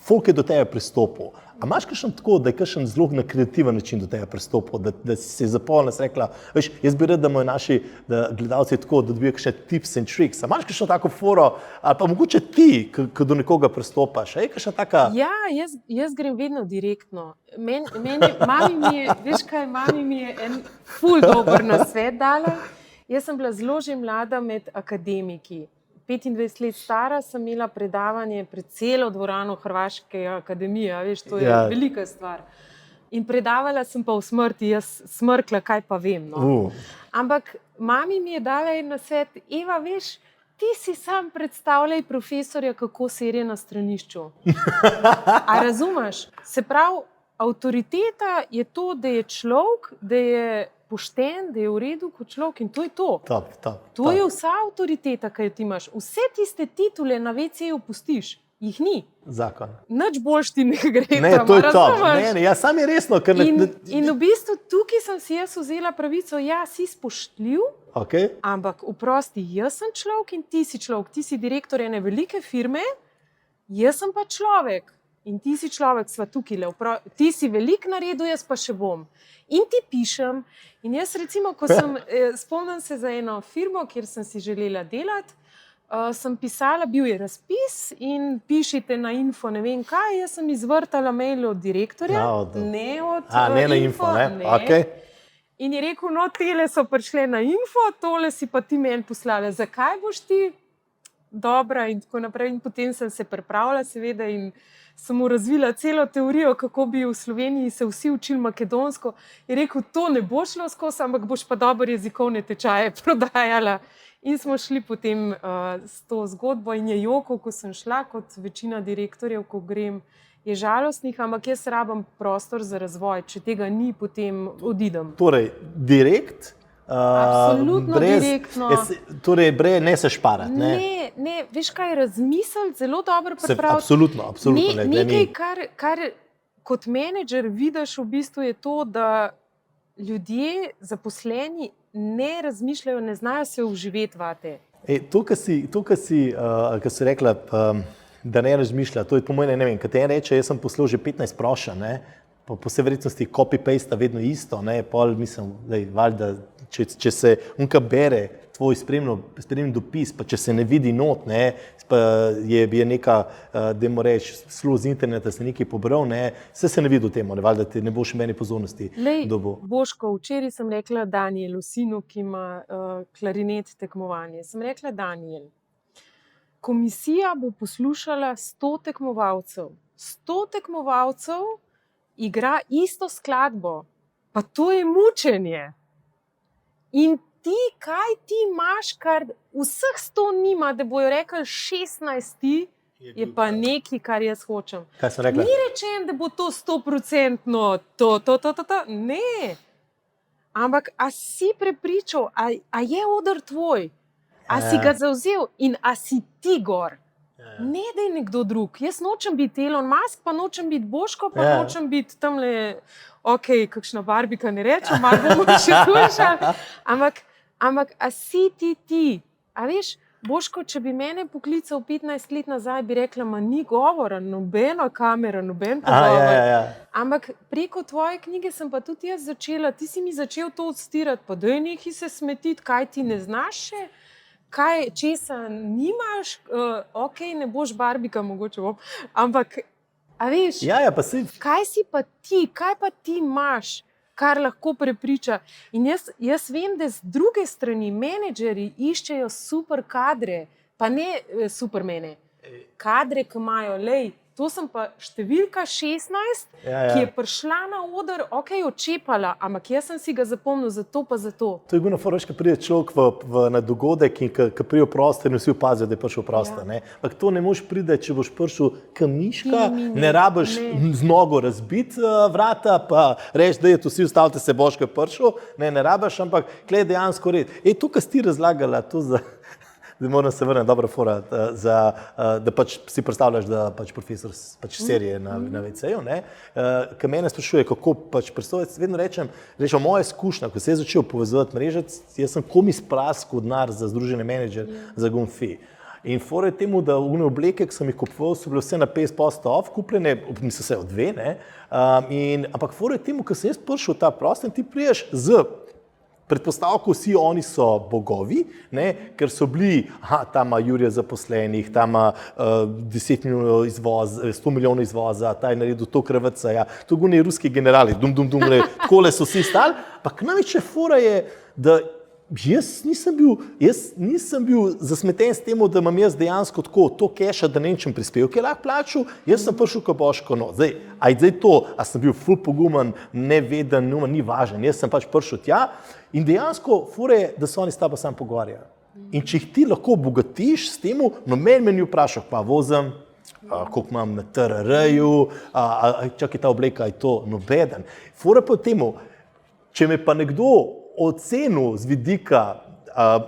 [SPEAKER 1] folk je do tebe pristopil, a imaš kakšen tako, da je kakšen zelo na kreativen način do tebe pristopil, da si se zapolnila, si rekla, veš, jaz bi rad, da imajo naši gledalci tako, da dobijo kakšne tips and tricks, a imaš kakšno tako foro, ali pa mogoče ti, ko do nekoga pristopaš, je kakšna taka?
[SPEAKER 2] Ja, jaz grem vedno direktno. Mami mi je en ful dober nasvet dala. Jaz sem bila zelo že mlada med akademiki. 25 let stara, sem imela predavanje pred celo dvorano Hrvaške akademije, a veš, to je velika stvar. In predavala sem pa o smrti, jaz smrkla, kaj pa vem. No. Ampak mami mi je dala en nasvet, Eva, veš, ti si sam predstavljaj profesorja, kako serije na stranišču. A razumeš? Se pravi, avtoriteta je to, da je človek, da je pošten, da je v redu kot človek in to je to. To je vsa avtoriteta, ki jo ti imaš. Vse tiste titule na WC-ju pustiš. Jih ni.
[SPEAKER 1] Zakon.
[SPEAKER 2] Nič boljš ti ne gre.
[SPEAKER 1] Ne, to je to. Ne, ja, sam je resno.
[SPEAKER 2] In v bistvu tukaj sem si jaz vzela pravico, ja, si spoštljiv, ampak oprosti, jaz sem človek in ti si človek. Ti si direktor ene velike firme, jaz sem pa človek. In ti si človek, sva tukaj. Ti si velik naredil, jaz pa še bom. In ti pišem. In jaz recimo, ko spomnim se za eno firmo, kjer sem si želela delati, sem pisala, bil je razpis in pišite na info, ne vem kaj, jaz sem izvrtala mail od direktorja, ne od
[SPEAKER 1] ne na info, ne? Okay.
[SPEAKER 2] In je rekel, no, tele so prišle na info, tole si pa ti meni poslala, zakaj boš ti dobra in tako naprej. In potem sem se pripravila seveda in sem mu razvila celo teorijo, kako bi v Sloveniji se vsi učili makedonsko. Je rekel, to ne bo šlo skozi, ampak boš pa dober jezikovne tečaje prodajala. In smo šli potem s to zgodbo in je jokal, ko sem šla, kot večina direktorjev, ko grem, je žalostnih, ampak jaz rabim prostor za razvoj. Če tega ni, potem odidem.
[SPEAKER 1] Torej, direkt?
[SPEAKER 2] Absolutno direktno.
[SPEAKER 1] Torej, ne se šparati, ne?
[SPEAKER 2] Ne, veš kaj, razmisliti, zelo dobro pripraviti.
[SPEAKER 1] Absolutno.
[SPEAKER 2] Nekaj, kar kot menedžer vidiš v bistvu je to, da ljudje, zaposleni, ne razmišljajo, ne znajo se vživeti vate.
[SPEAKER 1] To, kar si rekla, da ne razmišlja, to je po mojem, ne vem, kaj te reče, jaz sem poslal že 15 prošenj, po vsej verjetnosti copy-paste vedno isto, pol mislim, valjda, če se unka bere tvoj spremni dopis, pa če se ne vidi not, pa je neka, dajmo reči, sluh z interneta, se nekaj pobral, vse se ne vidi v tem, valjda ti ne boš meni pozornosti dobil.
[SPEAKER 2] Boško, včeraj sem rekla Danielu, sinu, ki ima klarinet tekmovanje, sem rekla, Daniel, komisija bo poslušala 100 tekmovalcev. 100 tekmovalcev igra isto skladbo, pa to je mučenje. In kaj ti imaš, kar vseh 100 nima, da bojo rekli 16, je pa nekaj, kar jaz hočem.
[SPEAKER 1] Kaj sem rekla?
[SPEAKER 2] Ni rečen, da bo to 100% to. Ne. Ampak a si prepričal, a je oder tvoj? A si ga zavzel in a si ti gor? Ne, da je nekdo drug. Jaz nočem biti Elon Musk, pa nočem biti Boško, pa nočem biti tamle, kakšna Barbika ne rečem, malo bomo še slušali. Ampak a si ti? A veš, Boško, če bi mene poklical 15 let nazaj, bi rekla, ni govora, nobena kamera, noben pogovor. Ampak preko tvoje knjige sem pa tudi jaz začela, ti si mi začel to odstirati, pa daj nekaj se smetiti, kaj ti ne znaš še, česa nimaš, ne boš Barbika, mogoče bom, ampak, a veš, kaj si pa ti, kaj pa ti imaš? Kar lahko prepriča. In jaz vem, da z druge strani menedžerji iščejo super kadre, pa ne supermene. Kadre, ki imajo, to sem pa številka 16, ki je prišla na oder, očepala, ampak jaz sem si ga zapomnil zato pa zato.
[SPEAKER 1] To je guna fora, ko pride človek na dogodek in ko pride v prostor in vsi opazijo, da je prišel v prostor. Ampak to ne moš pride, če boš prišel kamniška, ne rabiš z nogo razbiti vrata, pa reči, da je to vsi ustavite se, Boško je prišel, ne rabiš, ampak klej dejansko red. To, kar si razlagala, to za... Da moram se vrniti, dobra fora, da pač si predstavljaš, da pač profesor serije na WC-ju, ki mene sprašuje, kako pač predstavljati, vedno rečem, moja izkušnja, ko se je začel povezovati mreže, jaz sem komi spraskal denar za združene menedžer za Gonfi. In fora je temu, da one obleke, ki sem jih kupoval, so bile vse na 50% off kupljene, mislim se od 2, ampak fora je temu, ko sem jaz prišel v ta prostor in ti priješ z predpostavko, vsi oni so bogovi, ker so bili, tam ima Jurija zaposlenih, tam ima 10 milijonov izvoza, 100 milijonov izvoza, ta je naredil to kravaca, to gune ruski generali, takole so vsi stali, pa k največja fora je, da Jaz nisem bil zasmeten s tem, da imam jaz dejansko tako to keša, da ne vem, če prispevke lahko plačal, jaz sem prišel kot Boško, no. Zdaj to, a sem bil ful pogumen, neveden, ni važen, jaz sem pač prišel tja in dejansko fore je, da se oni s tabo sam pogovarjajo. In če jih ti lahko obogatiš s temu, noben me ni vprašal, pa vozim, koliko imam na TRR-ju, čakaj ta obleka, je to nobeden. Fora pa v temu, če me pa nekdo ocenil z vidika,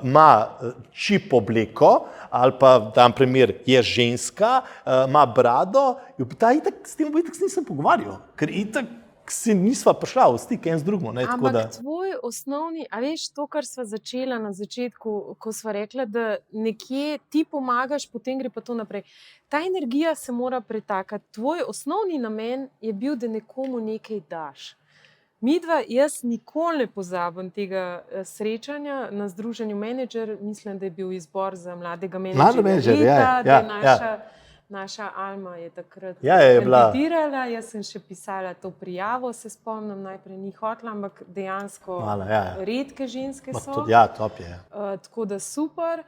[SPEAKER 1] ima čip obleko, ali pa dam primer, je ženska, ima brado, s tem itak se nisem pogovarjal, ker itak si nisva prišla v stik en z drugim.
[SPEAKER 2] Ampak tvoj osnovni, a veš to, kar sva začela na začetku, ko sva rekla, da nekje ti pomagaš, potem gre pa to naprej. Ta energija se mora pretakati. Tvoj osnovni namen je bil, da nekomu nekaj daš. Midva, jaz nikoli ne pozabim tega srečanja na združenju Menedžer, mislim, da je bil izbor za mladega menedžerja. Naša Alma je takrat kandidirala, jaz sem še pisala to prijavo, se spomnim, najprej ni hotela, ampak dejansko redke ženske so.
[SPEAKER 1] Ja, top je.
[SPEAKER 2] Tako da super.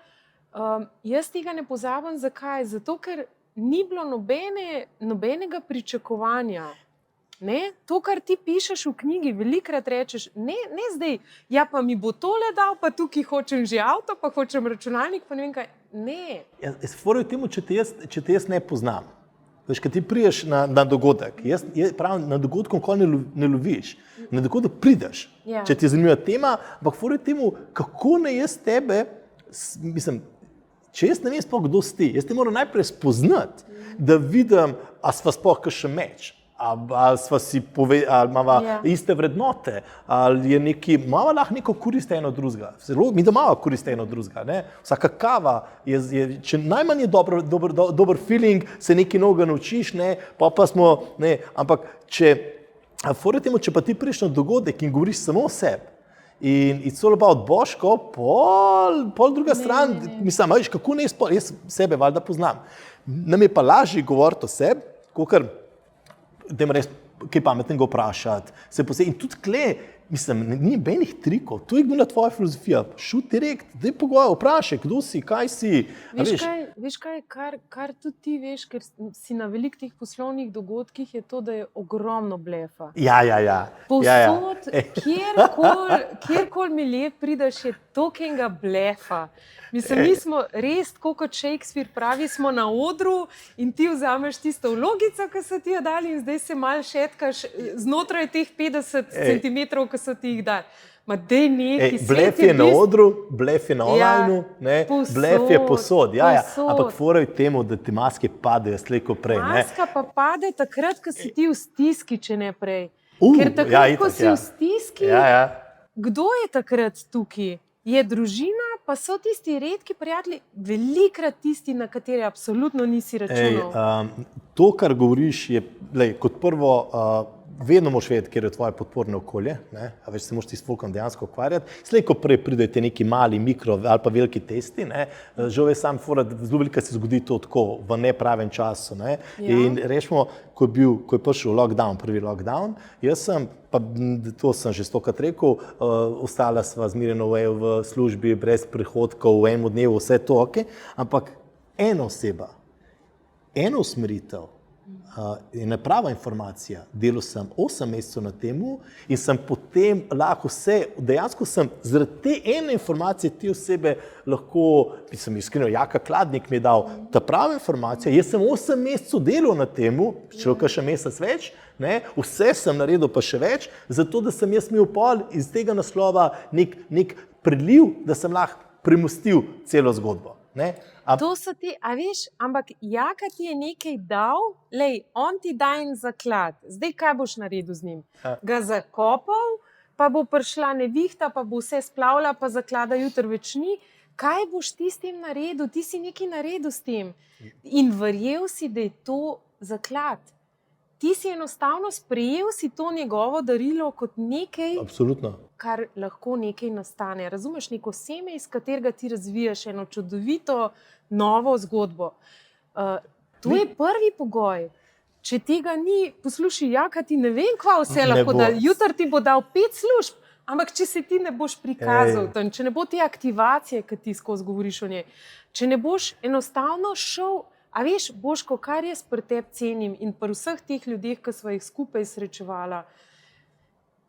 [SPEAKER 2] Jaz tega ne pozabim, zakaj? Zato, ker ni bilo nobenega pričakovanja. Ne? To, kar ti pišeš v knjigi, velikrat rečeš, ne zdaj, ja pa mi bo tole dal, pa tukaj hočem že avto, pa hočem računalnik, pa ne vem kaj. Ne.
[SPEAKER 1] Jaz fora v temu, če te jaz ne poznam. Veš, kad ti priješ na dogodek, pravim, na dogodku nikoli ne loviš, na dogodek prideš, če ti je zanimiva tema, ampak fora v temu, kako ne jaz tebe, mislim, če jaz ne vem sploh, kdo si ti, jaz te moram najprej spoznati, da vidim, a sva sploh kakšen meč. Ali sva si ali imava iste vrednote, ali je imava lahko neko korist eno drugega. Mi da imava korist eno drugega. Ne? Vsaka kava, če najmanj je dober feeling, se nekaj novega naučiš, ne? Pa smo, ne, ampak če pa ti priješ na dogodek in govoriš samo o sebi, in it's all about Boško, pol druga stran, mislim, veš, kako ne jaz sebe valjda poznam. Nam je pa lažje govoriti o sebi, kakor da ima res kaj pametnega vprašati, in tudi tle, mislim, ni benih trikov, to je bila tvoja filozofija, šut direkt, daj pogovor, vprašaj, kdo si, kaj si.
[SPEAKER 2] Veš kaj, kar tudi ti veš, ker si na velikih poslovnih dogodkih, je to, da je ogromno blefa.
[SPEAKER 1] Ja.
[SPEAKER 2] Povsod, kjerkoli milje prideš, je tokenga blefa. Mislim, mi smo res, tako kot Shakespeare pravi, smo na odru in ti vzameš tisto vlogico, ki so ti jo dali in zdaj se malo šetkaš znotraj teh 50 centimetrov, ki so ti jih dali. Ma dej neki
[SPEAKER 1] blef je na odru, blef je na online, blef je posod. Ampak fora je temu, da ti maske padejo slejko prej.
[SPEAKER 2] Maska pa pade takrat, ko si ti v stiski, če ne prej. Ker takrat, ko si v stiski, kdo je takrat tukaj? Je družina, pa so tisti redki prijatelji, velikrat tisti, na katere absolutno nisi računal.
[SPEAKER 1] To, kar govoriš, je, kot prvo, vedno moraš vedeti, kjer je tvoje podporno okolje, a več se moraš ti s folkom dejansko ukvarjati. Slej, ko prej pridejo te neki mali, mikro ali pa veliki testi, žal je sam fora, zelo veliko se zgodi to tako v nepravem času. In rečemo, ko je prišel prvi lockdown, jaz sem, pa to sem že stokrat rekel, ostala sva zmerjeno v službi, brez prihodkov, v enem dnevu, vse to, ampak ena oseba, ena usmeritev, je neprava informacija. Delal sem 8 mesecev na temu in sem potem lahko dejansko sem zaradi te ene informacije te osebe lahko, mislim, iskreno, Jaka Kladnik mi je dal ta prava informacija, jaz sem 8 mesecev delal na temu, šel še mesec več, vse sem naredil pa še več, zato da sem jaz imel pol iz tega naslova nek priliv, da sem lahko premostil celo zgodbo.
[SPEAKER 2] To so ti, a veš, ampak Jaka ti je nekaj dal, on ti da en zaklad, zdaj kaj boš naredil z njim? Ga zakopal, pa bo prišla nevihta, pa bo vse splavila, pa zaklada jutri več ni. Kaj boš ti s tem naredil? Ti si nekaj naredil s tem. In verjel si, da je to zaklad. Ti si enostavno sprejel si to njegovo darilo kot nekaj, kar lahko nekaj nastane. Razumeš, neko seme, iz katerega ti razvijaš eno čudovito novo zgodbo. To je prvi pogoj. Če tega ni, poslušaj, Jaka, ti ne vem, kva vse lahko da. Jutri ti bo dal 5 služb, Ampak če se ti ne boš prikazal tam, če ne bo te aktivacije, ki ti skozi govoriš o njej, če ne boš enostavno šel, a veš, Boško, kar jaz pri tebi cenim in pri vseh teh ljudeh, ki sva jih skupaj srečevala,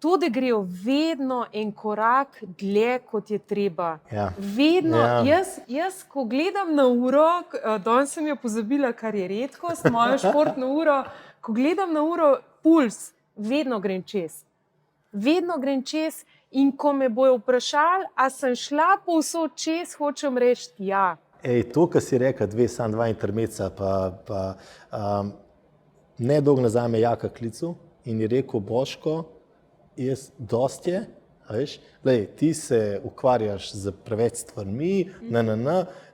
[SPEAKER 2] to, da grejo vedno en korak dlje, kot je treba.
[SPEAKER 1] Ja.
[SPEAKER 2] Vedno,
[SPEAKER 1] Ja.
[SPEAKER 2] jaz, ko gledam na uro, danes sem jo pozabila, kar je redkost, mojo športno uro, ko gledam na uro, puls, vedno grem čez. Vedno grem čez in ko me bojo vprašali, a sem šla povsod čez, hočem reči ja.
[SPEAKER 1] To, kar si rekel, samo dva intermeca, nedolgo nazaj me Jaka klical in je rekel, Boško, jaz dosti je, veš, ti se ukvarjaš z preveč stvarmi,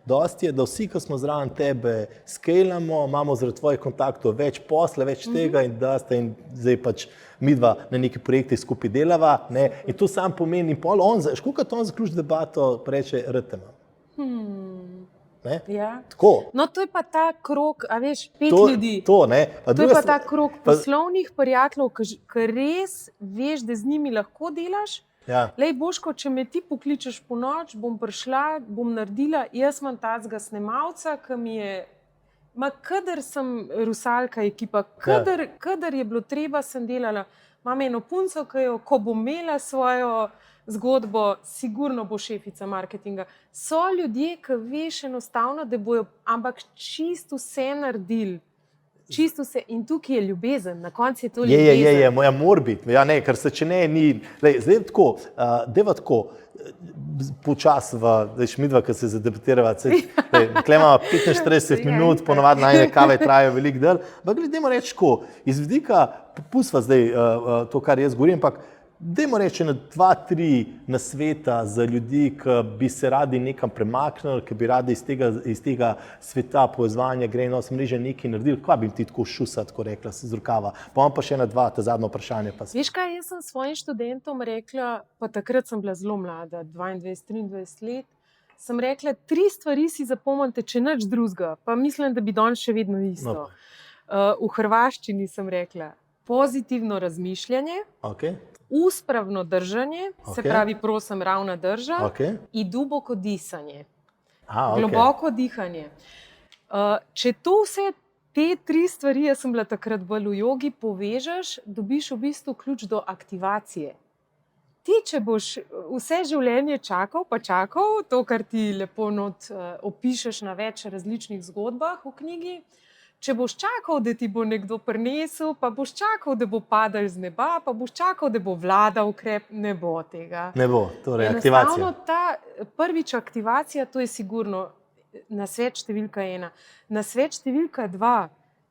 [SPEAKER 1] dosti je, da vsi, ki smo zraven tebe, skelamo, imamo zaradi tvojih kontaktov več posla, več tega in da ste in zdaj pač midva na neki projekti skupaj delava, ne, in to sam pomeni, in pol on, školikrat on zaključi debato, reče, rtema. Ne?
[SPEAKER 2] Ja.
[SPEAKER 1] Tako.
[SPEAKER 2] No, to je pa ta krog, a veš, 5 ljudi.
[SPEAKER 1] To je
[SPEAKER 2] pa ta krog poslovnih prijateljev, ki res veš, da z njimi lahko delaš.
[SPEAKER 1] Ja.
[SPEAKER 2] Lej, Boško, če me ti pokličeš po noč, bom prišla, bom naredila, jaz imam tazga snemalca, ki mi je, kadar sem rusalka ekipa, kadar je bilo treba, sem delala. Imam eno punco, ko bom imela svojo zgodbo, sigurno bo šefica marketinga. So ljudje, ki veš enostavno, da bojo, ampak čisto vse naredili. Čisto vse. In tukaj je ljubezen, na koncu je to ljubezen.
[SPEAKER 1] Je, moja mora biti. Ja, ne, ker se če ne, ni. Lej, zdaj tako, deva tako, počas midva, ki se zadebatirava, tukaj imamo 45 minut, ponavadi najne kave trajajo veliko del, ampak dajmo reči tako, iz vidika, pustiva zdaj to, kar jaz govorim, ampak dajmo reči na 2-3 nasveta za ljudi, ki bi se radi nekam premaknili, ki bi radi iz tega sveta povezovanja grejnost mreže nekaj naredili. Kva bi jim ti tako šusa, tako rekla, z rokava? Pa imam pa še 2, ta zadnje vprašanje.
[SPEAKER 2] Veš kaj, jaz sem svojim študentom rekla, pa takrat sem bila zelo mlada, 22-23 let, sem rekla, 3 stvari si zapomnite, če nič drugega, pa mislim, da bi danes še vedno isto. V hrvaščini sem rekla, pozitivno razmišljanje, uspravno držanje, se pravi, prosim, ravna drža, in duboko disanje. Globoko dihanje. Če to vse te 3 stvari, jaz sem bila takrat bolj v jogi, povežeš, dobiš v bistvu ključ do aktivacije. Ti, če boš vse življenje čakal, to, kar ti lepo opišeš na več različnih zgodbah v knjigi, če boš čakal, da ti bo nekdo prinesel, pa boš čakal, da bo padal z neba, pa boš čakal, da bo vlada ukrep, ne bo tega.
[SPEAKER 1] Ne bo, torej aktivacija.
[SPEAKER 2] Enostavno ta prvič aktivacija, to je sigurno nasvet številka 1. Nasvet številka 2,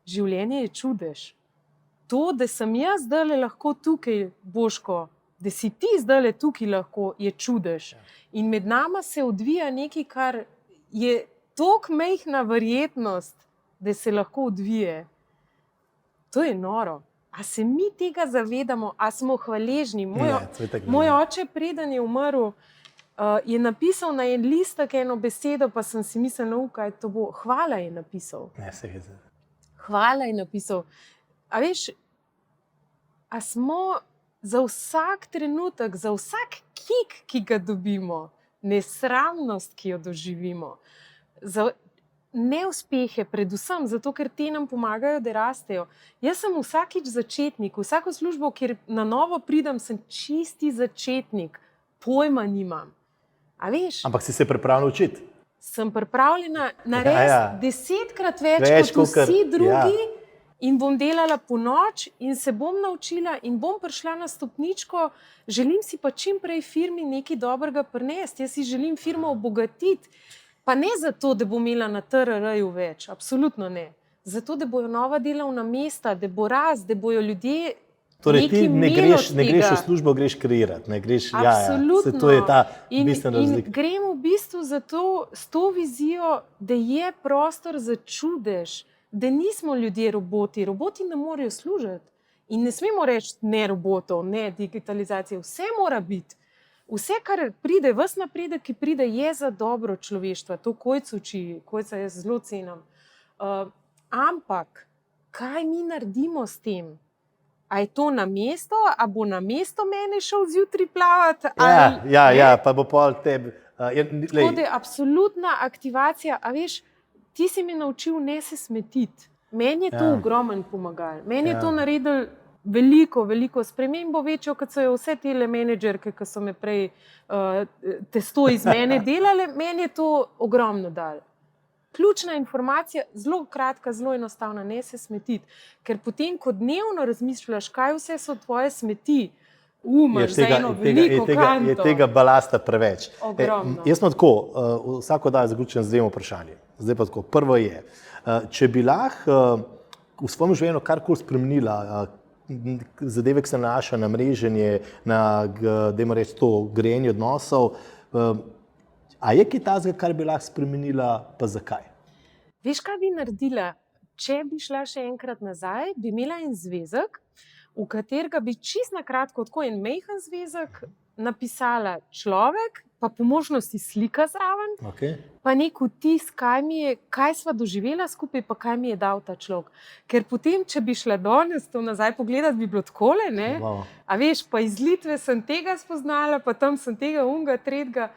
[SPEAKER 2] življenje je čudež. To, da sem jaz zdajle lahko tukaj, Boško, da si ti zdajle tukaj lahko, je čudež. In med nama se odvija nekaj, kar je toliko majhna verjetnost, da se lahko odvije. To je noro. A se mi tega zavedamo, a smo hvaležni? Moj oče, preden je umrl, je napisal na en listek eno besedo, pa sem si mislila, kaj to bo. Hvala je napisal. Hvala je napisal. A veš, a smo za vsak trenutek, za vsak kik, ki ga dobimo, nesramnost, ki jo doživimo, za neuspehe, predvsem zato, ker te nam pomagajo, da rastejo. Jaz sem vsakič začetnik, vsako službo, kjer na novo pridem, sem čisti začetnik, pojma nimam. A veš?
[SPEAKER 1] Ampak si se pripravljena učiti?
[SPEAKER 2] Sem pripravljena narediti 10-krat več kot vsi drugi in bom delala po noč in se bom naučila in bom prišla na stopničko. Želim si pa čim prej firmi nekaj dobrega prinesti. Jaz si želim firmo obogatiti. Pa ne zato, da bo imela na TRR-ju več, absolutno ne. Zato, da bojo nova delovna mesta, da bo rast, da bojo ljudje
[SPEAKER 1] torej ti ne greš v službo, greš kreirati.
[SPEAKER 2] Absolutno.
[SPEAKER 1] To je ta bistvena razlika.
[SPEAKER 2] In grem v bistvu s to vizijo, da je prostor za čudež, da nismo ljudje roboti. Roboti ne morejo služiti. In ne smemo reči ne robotov, ne digitalizacije. Vse mora biti. Vse, kar pride, ves napredek, ki pride, je za dobro človeštva. To Kojc uči, Kojca jaz zelo cenim. Ampak, kaj mi naredimo s tem? A je to na mesto, a bo na mesto mene šel zjutraj plavati?
[SPEAKER 1] Ja, pa bo pol tebi.
[SPEAKER 2] Tako da je absolutna aktivacija. A veš, ti si me naučil ne se smetiti. Meni je to ogromen pomagal. Meni je to naredil veliko spremembo večjo, kot so jo vse tele menedžerke, ki so me prej testo iz mene delale. Meni je to ogromno dal. Ključna informacija, zelo kratka, zelo enostavna, ne se smetiti. Ker potem, ko dnevno razmišljaš, kaj vse so tvoje smeti, imaš za eno veliko kanto.
[SPEAKER 1] Je tega balasta preveč.
[SPEAKER 2] Ogromno.
[SPEAKER 1] Jaz sem tako, vsako dan zaključujem z 2 vprašanji. Zdaj pa tako, prvo je, če bi lahko v svojem življenju karkoli spremenila, zadeve, ki se nanaša na mreženje, na, dajmo reči to, grajenje odnosov, a je kaj takega, kar bi lahko spremenila, pa zakaj?
[SPEAKER 2] Veš, kaj bi naredila? Če bi šla še enkrat nazaj, bi imela en zvezek, v katerega bi čisto na kratko, tako en majhen zvezek, napisala človek, pa po možnosti slika zraven, pa nek vtis, kaj sva doživela skupaj, pa kaj mi je dal ta človek. Ker potem, če bi šla danes to nazaj pogledati, bi bilo takole, ne?
[SPEAKER 1] Wow.
[SPEAKER 2] A veš, pa iz Litve sem tega spoznala, pa tam sem tega, tretjega.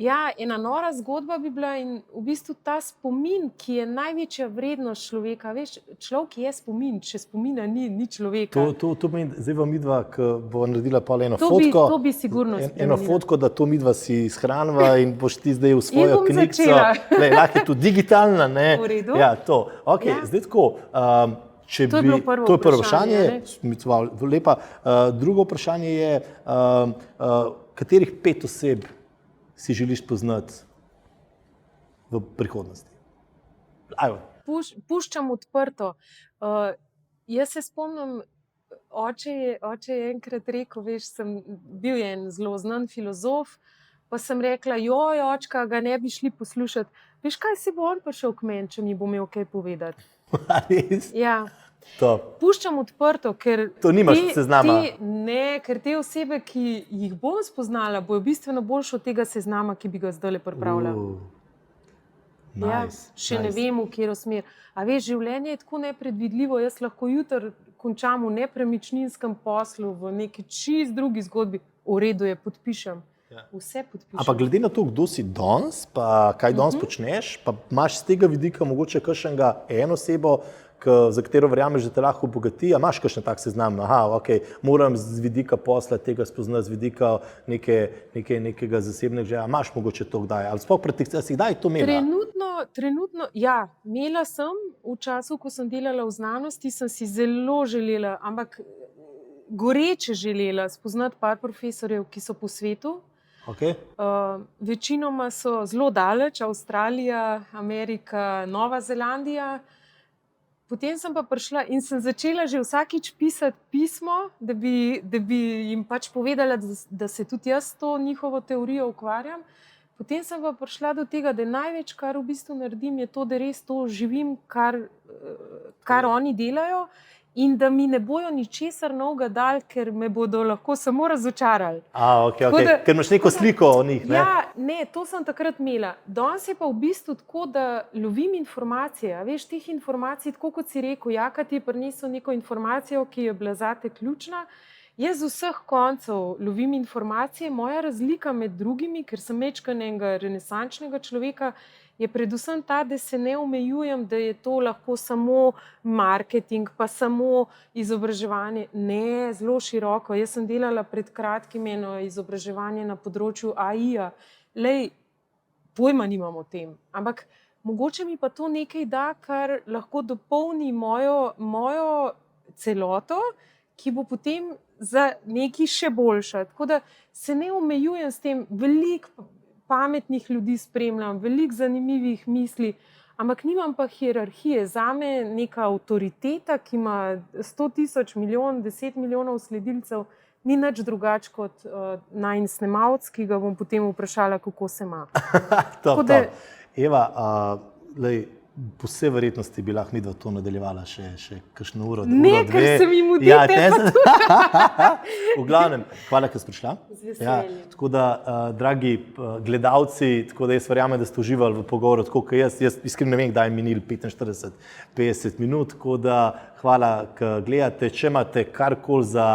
[SPEAKER 2] Ja, ena nora zgodba bi bila in v bistvu ta spomin, ki je največja vrednost človeka. Veš, človek je spomin, če spomina ni človeka.
[SPEAKER 1] To pomeni, zdaj vam midva, ki bo naredila pol eno fotko.
[SPEAKER 2] To bi sigurno spremenila.
[SPEAKER 1] Eno fotko, da to midva si shranva in boš ti zdaj v svojo knjigico. Lahko je tudi digitalna, ne?
[SPEAKER 2] V redu.
[SPEAKER 1] Ja, to. Ok, zdaj tako. To je
[SPEAKER 2] bilo prvo vprašanje.
[SPEAKER 1] Lepa. Drugo vprašanje je, katerih 5 oseb si želiš poznati v prihodnosti?
[SPEAKER 2] Puščam odprto. Jaz se spomnim, oče je enkrat rekel, veš, bil je en zelo znan filozof, pa sem rekla, joj, očka, ga ne bi šli poslušati. Veš, kaj si bo on prišel k meni, če mi bo imel kaj povedati?
[SPEAKER 1] Res?
[SPEAKER 2] Ja.
[SPEAKER 1] Top.
[SPEAKER 2] Puščam odprto, ker
[SPEAKER 1] to nimaš seznama.
[SPEAKER 2] Ker te osebe, ki jih bom spoznala, bojo bistveno boljše od tega seznama, ki bi ga zdajle pripravila. Še ne vem, v katero smer. A veš, življenje je tako nepredvidljivo, jaz lahko jutri končam v nepremičninskem poslu, v neki čist drugi zgodbi. V redu je, podpišem. Vse podpišem.
[SPEAKER 1] Ampak glede na to, kdo si danes, pa kaj danes počneš, pa imaš z tega vidika mogoče kakšnega eno osebo, za katero verjameš, da te lahko obogati, a imaš kakšen tak seznam? Moram z vidika posla tega spoznati, z vidika nekega zasebnega življenja. Imaš mogoče to kdaj? Ali sploh si kdaj to imela?
[SPEAKER 2] Trenutno, ja. Imela sem v času, ko sem delala v znanosti, sem si zelo želela, ampak goreče želela spoznati par profesorjev, ki so po svetu. Večinoma so zelo daleč, Avstralija, Amerika, Nova Zelandija. Potem sem pa prišla in sem začela že vsakič pisati pismo, da bi jim pač povedala, da se tudi jaz s to njihovo teorijo ukvarjam. Potem sem pa prišla do tega, da največ, kar v bistvu naredim, je to, da res to živim, kar oni delajo in da mi ne bojo ničesar novega dali, ker me bodo lahko samo razočarali.
[SPEAKER 1] Ker imaš neko sliko o njih, ne?
[SPEAKER 2] Ja, ne, to sem takrat imela. Danes je pa v bistvu tako, da lovim informacije. A veš, teh informacij, tako kot si rekel, Jaka ti je prinesel neko informacijo, ki je bila zate ključna. Jaz z vseh koncev lovim informacije. Moja razlika med drugimi, ker sem majčkeno enega renesančnega človeka, je predvsem ta, da se ne omejujem, da je to lahko samo marketing, pa samo izobraževanje. Ne, zelo široko. Jaz sem delala pred kratkim eno izobraževanje na področju AI-ja. Pojma nimam o tem. Ampak mogoče mi pa to nekaj da, kar lahko dopolni mojo celoto, ki bo potem za nekaj še boljša. Tako da se ne omejujem s tem. Veliko pametnih ljudi spremljam, veliko zanimivih misli, ampak nimam pa hierarhije. Zame neka avtoriteta, ki ima 100.000, milijon, 10 milijonov sledilcev, ni nič drugače kot najin snemalec, ki ga bom potem vprašala, kako se ima.
[SPEAKER 1] Eva, po vsej verjetnosti bi lahko midva to nadaljevala še kakšno uro.
[SPEAKER 2] Ne, ker se mi mudite.
[SPEAKER 1] V glavnem, hvala, ker si prišla.
[SPEAKER 2] Z veseljem.
[SPEAKER 1] Tako da, dragi gledalci, tako da jaz verjamem, da ste uživali v pogovoru, tako kot jaz iskreno ne vem, kdaj je minil 45-50 minut, tako da hvala, ker gledate. Če imate karkoli za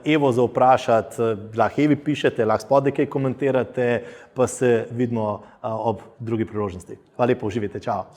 [SPEAKER 1] Evo za vprašati, lahko Evi pišete, lahko spodaj kaj komentirate, pa se vidimo ob drugi priložnosti. Hvala lepo, uživajte, čao.